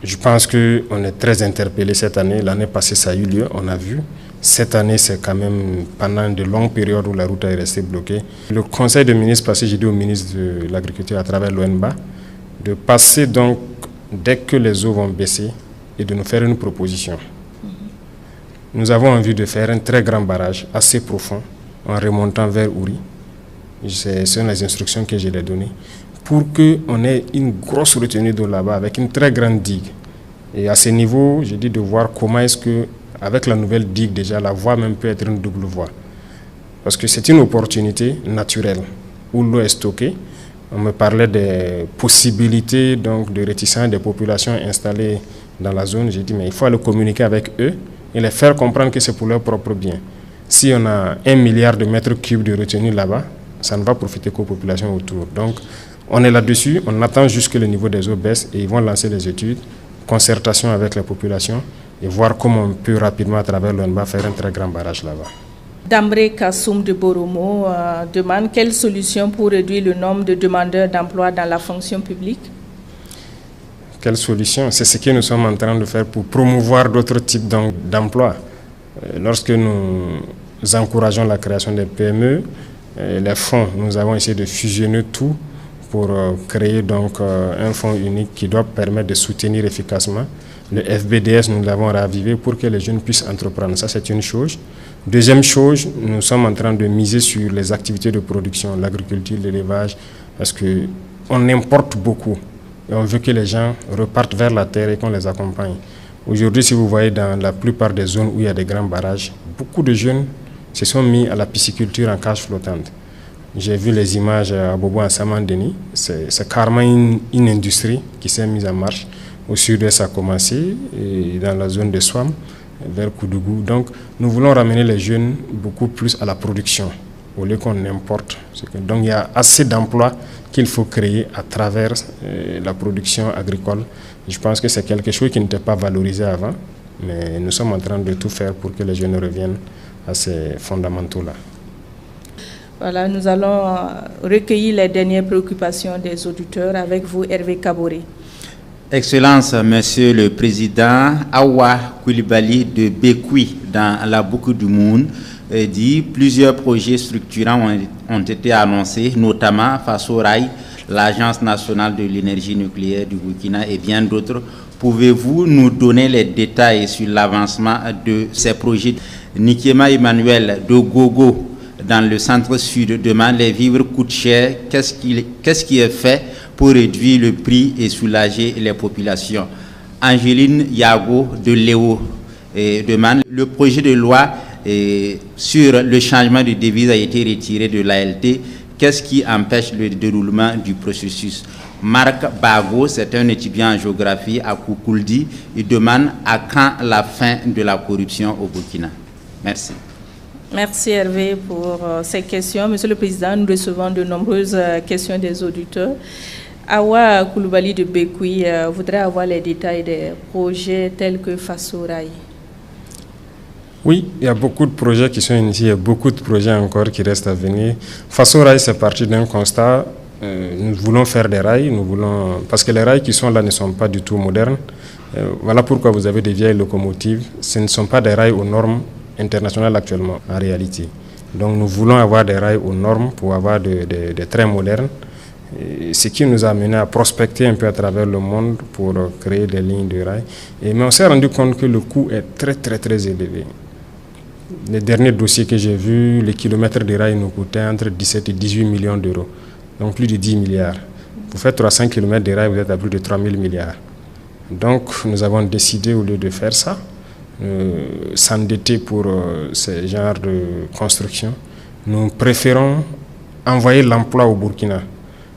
je pense qu'on est très interpellé cette année. L'année passée, ça a eu lieu, on a vu. Cette année, c'est quand même pendant de longues périodes où la route est restée bloquée. Le conseil des ministres passé, j'ai dit au ministre de l'Agriculture à travers l'ONBA, de passer donc dès que les eaux vont baisser et de nous faire une proposition. Nous avons envie de faire un très grand barrage assez profond en remontant vers Ouri. Ce sont les instructions que je lui ai données pour qu'on ait une grosse retenue d'eau là-bas avec une très grande digue. Et à ce niveau, j'ai dit de voir comment est-ce que, avec la nouvelle digue déjà, la voie même peut être une double voie. Parce que c'est une opportunité naturelle où l'eau est stockée. On me parlait des possibilités donc, de réticence des populations installées dans la zone. J'ai dit, mais il faut aller communiquer avec eux et les faire comprendre que c'est pour leur propre bien. Si on a 1 milliard de mètres cubes de retenue là-bas, ça ne va profiter qu'aux populations autour. Donc, on est là-dessus, on attend juste que le niveau des eaux baisse et ils vont lancer les études, concertation avec la population et voir comment on peut rapidement, à travers l'ONBA, faire un très grand barrage là-bas. Dambré Kassoum de Boromo demande quelle solution pour réduire le nombre de demandeurs d'emploi dans la fonction publique? Quelle solution? C'est ce que nous sommes en train de faire pour promouvoir d'autres types d'emplois. Lorsque nous encourageons la création des PME, les fonds, nous avons essayé de fusionner tout pour créer donc un fonds unique qui doit permettre de soutenir efficacement. Le FBDS, nous l'avons ravivé pour que les jeunes puissent entreprendre. Ça, c'est une chose. Deuxième chose, nous sommes en train de miser sur les activités de production, l'agriculture, l'élevage, parce qu'on importe beaucoup. Et on veut que les gens repartent vers la terre et qu'on les accompagne. Aujourd'hui, si vous voyez dans la plupart des zones où il y a des grands barrages, beaucoup de jeunes se sont mis à la pisciculture en cage flottante. J'ai vu les images à Bobo, à Samandeni. C'est carrément une industrie qui s'est mise en marche. Au sud-est, ça a commencé, et dans la zone de Swam, vers Koudougou. Donc, nous voulons ramener les jeunes beaucoup plus à la production, au lieu qu'on importe. Donc, il y a assez d'emplois qu'il faut créer à travers la production agricole. Je pense que c'est quelque chose qui n'était pas valorisé avant, mais nous sommes en train de tout faire pour que les jeunes reviennent à ces fondamentaux-là. Voilà, nous allons recueillir les dernières préoccupations des auditeurs avec vous, Hervé Kaboré. Excellence, Monsieur le Président, Awa Koulibaly de Bekoui, dans la boucle du monde, dit plusieurs projets structurants ont été annoncés, notamment Faso-Rail, l'Agence nationale de l'énergie nucléaire du Burkina et bien d'autres. Pouvez-vous nous donner les détails sur l'avancement de ces projets? Nikéma Emmanuel de Gogo, dans le centre-sud, demande les vivres coûtent cher. Qu'est-ce qui est fait pour réduire le prix et soulager les populations? Angéline Yago de Léo demande le projet de loi sur le changement de devise a été retiré de l'ALT. Qu'est-ce qui empêche le déroulement du processus? Marc Bago, c'est un étudiant en géographie à Koukouldi. Il demande à quand la fin de la corruption au Burkina? Merci. Merci Hervé pour ces questions. Monsieur le Président, nous recevons de nombreuses questions des auditeurs. Awa Koulibaly de Bekoui voudrait avoir les détails des projets tels que Faso-Rail. Oui, il y a beaucoup de projets qui sont initiés, il y a beaucoup de projets encore qui restent à venir. Faso-Rail, c'est parti d'un constat. Nous voulons faire des rails, parce que les rails qui sont là ne sont pas du tout modernes. Voilà pourquoi vous avez des vieilles locomotives. Ce ne sont pas des rails aux normes internationales actuellement, en réalité. Donc nous voulons avoir des rails aux normes pour avoir des trains modernes. Et ce qui nous a amené à prospecter un peu à travers le monde pour créer des lignes de rails. Mais on s'est rendu compte que le coût est très très très élevé. Les derniers dossiers que j'ai vus, les kilomètres de rails nous coûtaient entre 17 et 18 millions d'euros. Donc plus de 10 milliards. Vous faites 300 km de rails, vous êtes à plus de 3 000 milliards. Donc nous avons décidé, au lieu de faire ça, s'endetter pour ce genre de construction, nous préférons envoyer l'emploi au Burkina.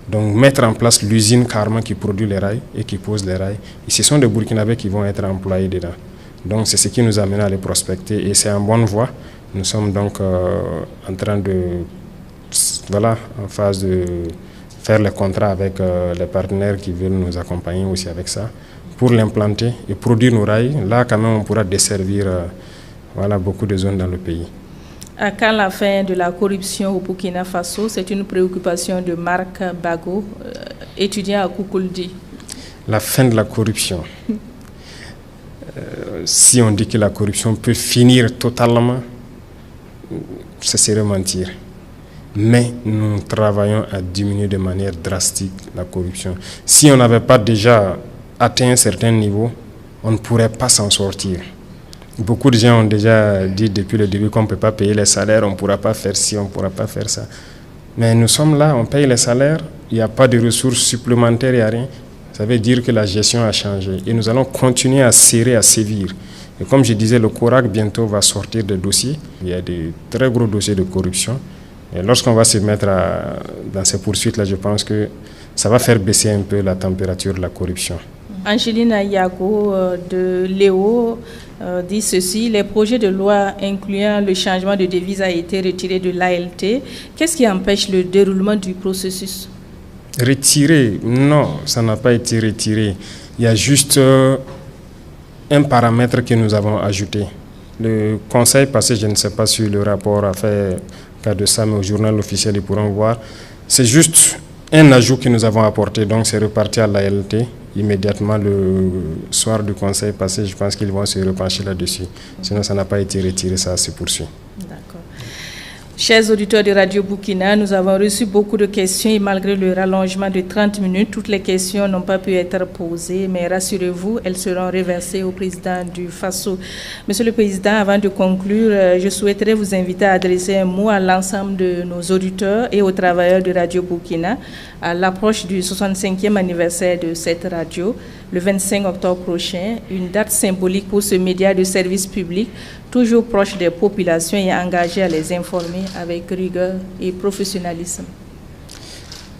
Donc mettre en place l'usine carrément qui produit les rails et qui pose les rails. Et ce sont des Burkinabés qui vont être employés dedans. Donc c'est ce qui nous a amené à les prospecter et c'est en bonne voie. Nous sommes donc en train de, en phase de faire les contrats avec les partenaires qui veulent nous accompagner aussi avec ça pour l'implanter et produire nos rails. Là, quand même, on pourra desservir beaucoup de zones dans le pays. À quand la fin de la corruption au Burkina Faso? C'est une préoccupation de Marc Bago, étudiant à Koukouldi. La fin de la corruption. Si on dit que la corruption peut finir totalement, ce serait mentir. Mais nous travaillons à diminuer de manière drastique la corruption. Si on n'avait pas déjà atteint un certain niveau, on ne pourrait pas s'en sortir. Beaucoup de gens ont déjà dit depuis le début qu'on ne peut pas payer les salaires, on ne pourra pas faire ci, on ne pourra pas faire ça. Mais nous sommes là, on paye les salaires, il n'y a pas de ressources supplémentaires, il n'y a rien. Ça veut dire que la gestion a changé. Et nous allons continuer à serrer, à sévir. Et comme je disais, le CORAC bientôt va sortir des dossiers. Il y a des très gros dossiers de corruption. Et lorsqu'on va se mettre dans ces poursuites-là, je pense que ça va faire baisser un peu la température de la corruption. Angelina Yago de Léo dit ceci: les projets de loi incluant le changement de devise a été retiré de l'ALT. Qu'est-ce qui empêche le déroulement du processus? Retiré? Non, ça n'a pas été retiré. Il y a juste un paramètre que nous avons ajouté. Le conseil passé, je ne sais pas si le rapport a fait cas de ça, mais au journal officiel, ils pourront voir. C'est juste un ajout que nous avons apporté, donc c'est reparti à l'ALT. Immédiatement le soir du conseil passé, je pense qu'ils vont se repencher là-dessus. Sinon, ça n'a pas été retiré, ça se poursuit. D'accord. Chers auditeurs de Radio Burkina, nous avons reçu beaucoup de questions et malgré le rallongement de 30 minutes, toutes les questions n'ont pas pu être posées, mais rassurez-vous, elles seront reversées au président du FASO. Monsieur le Président, avant de conclure, je souhaiterais vous inviter à adresser un mot à l'ensemble de nos auditeurs et aux travailleurs de Radio Burkina à l'approche du 65e anniversaire de cette radio, le 25 octobre prochain, une date symbolique pour ce média de service public, toujours proche des populations et engagé à les informer avec rigueur et professionnalisme.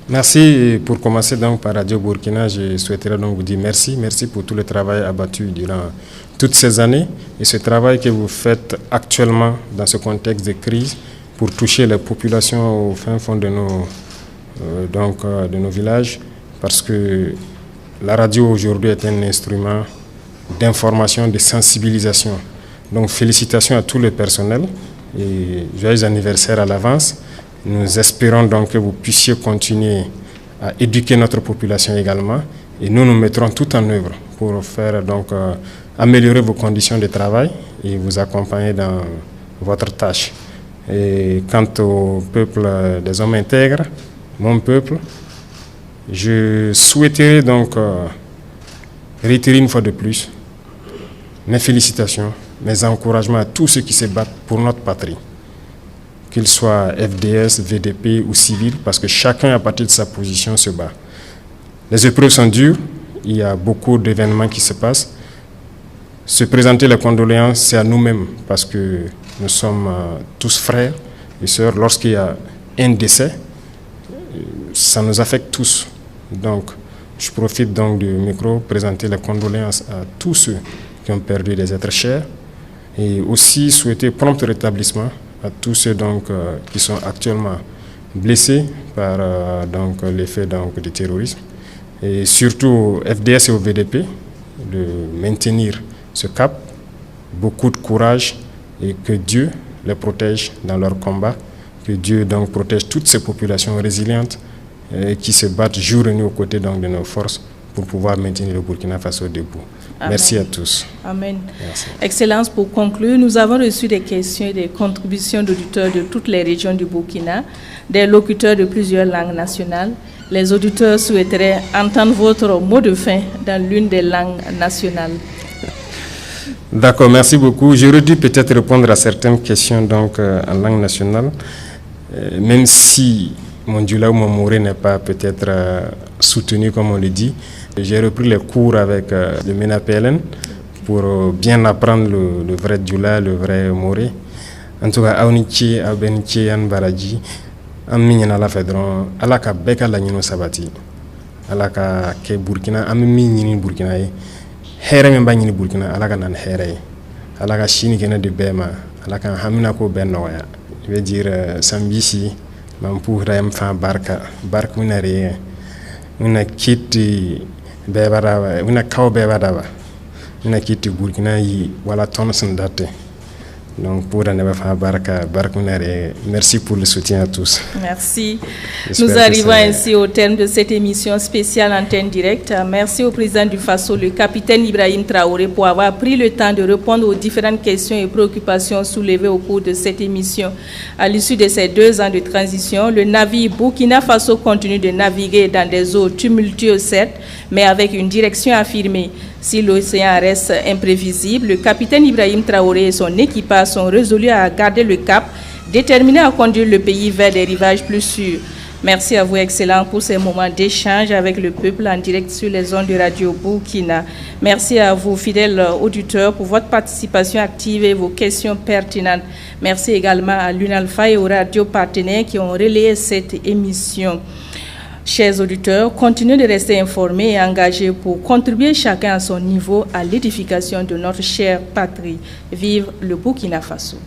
Merci. Pour commencer donc par Radio Burkina, je souhaiterais donc vous dire merci. Merci pour tout le travail abattu durant toutes ces années et ce travail que vous faites actuellement dans ce contexte de crise pour toucher les populations au fin fond de nos villages, parce que la radio aujourd'hui est un instrument d'information, de sensibilisation. Donc félicitations à tout le personnel et joyeux anniversaire à l'avance. Nous espérons donc que vous puissiez continuer à éduquer notre population également et nous mettrons tout en œuvre pour faire donc améliorer vos conditions de travail et vous accompagner dans votre tâche. Et quant au peuple des hommes intègres, mon peuple, je souhaiterais donc réitérer une fois de plus mes félicitations, mes encouragements à tous ceux qui se battent pour notre patrie, qu'ils soient FDS, VDP ou civils, parce que chacun à partir de sa position se bat. Les épreuves sont dures, il y a beaucoup d'événements qui se passent. Se présenter les condoléances, c'est à nous-mêmes, parce que nous sommes tous frères et sœurs. Lorsqu'il y a un décès, ça nous affecte tous. Donc, je profite donc du micro pour présenter les condoléances à tous ceux qui ont perdu des êtres chers et aussi souhaiter prompt rétablissement à tous ceux donc, qui sont actuellement blessés par l'effet du terrorisme et surtout au FDS et au VDP de maintenir ce cap, beaucoup de courage et que Dieu les protège dans leur combat, que Dieu donc protège toutes ces populations résilientes qui se battent jour et nuit aux côtés donc, de nos forces pour pouvoir maintenir le Burkina Faso debout. Amen. Merci à tous. Amen. Merci. Excellence, pour conclure, nous avons reçu des questions et des contributions d'auditeurs de toutes les régions du Burkina, des locuteurs de plusieurs langues nationales. Les auditeurs souhaiteraient entendre votre mot de fin dans l'une des langues nationales. D'accord, merci beaucoup. J'aurais dû peut-être répondre à certaines questions donc, en langue nationale, même si mon Dioula ou mon Moré n'est pas peut-être soutenu comme on le dit. J'ai repris les cours avec le MENA-PLN pour bien apprendre le vrai Dioula, le vrai Moré. En tout cas, Aounichi, Abenichi, Yan Baraji, Aminyana la Fedron, Alaka Beka la Nino Sabati, Alaka Ke Burkina, Amimi Nini Burkina, Here Mba Nini Burkina, Alaka Nan Here. ala ka sini kɛnɛ di bɛɛ ma ala kan hamina ko bɛɛ nɔgɔya je veux dire sambisi man puhra yam fa barka mina re mina kiti bɛɛ bada mina kaw bɛɛ bada mina kiti Burkina yi wala tonson date. Donc, pour merci pour le soutien à tous. Merci. Nous arrivons ainsi au terme de cette émission spéciale Antenne Directe. Merci au président du Faso, le capitaine Ibrahim Traoré, pour avoir pris le temps de répondre aux différentes questions et préoccupations soulevées au cours de cette émission. À l'issue de ces 2 ans de transition, le navire Burkina Faso continue de naviguer dans des eaux tumultueuses, certes, mais avec une direction affirmée. Si l'océan reste imprévisible, le capitaine Ibrahim Traoré et son équipage sont résolus à garder le cap, déterminés à conduire le pays vers des rivages plus sûrs. Merci à vous, Excellents, pour ces moments d'échange avec le peuple en direct sur les ondes de Radio Burkina. Merci à vous, fidèles auditeurs, pour votre participation active et vos questions pertinentes. Merci également à l'UNALPHA et aux radios partenaires qui ont relayé cette émission. Chers auditeurs, continuez de rester informés et engagés pour contribuer chacun à son niveau à l'édification de notre chère patrie. Vive le Burkina Faso.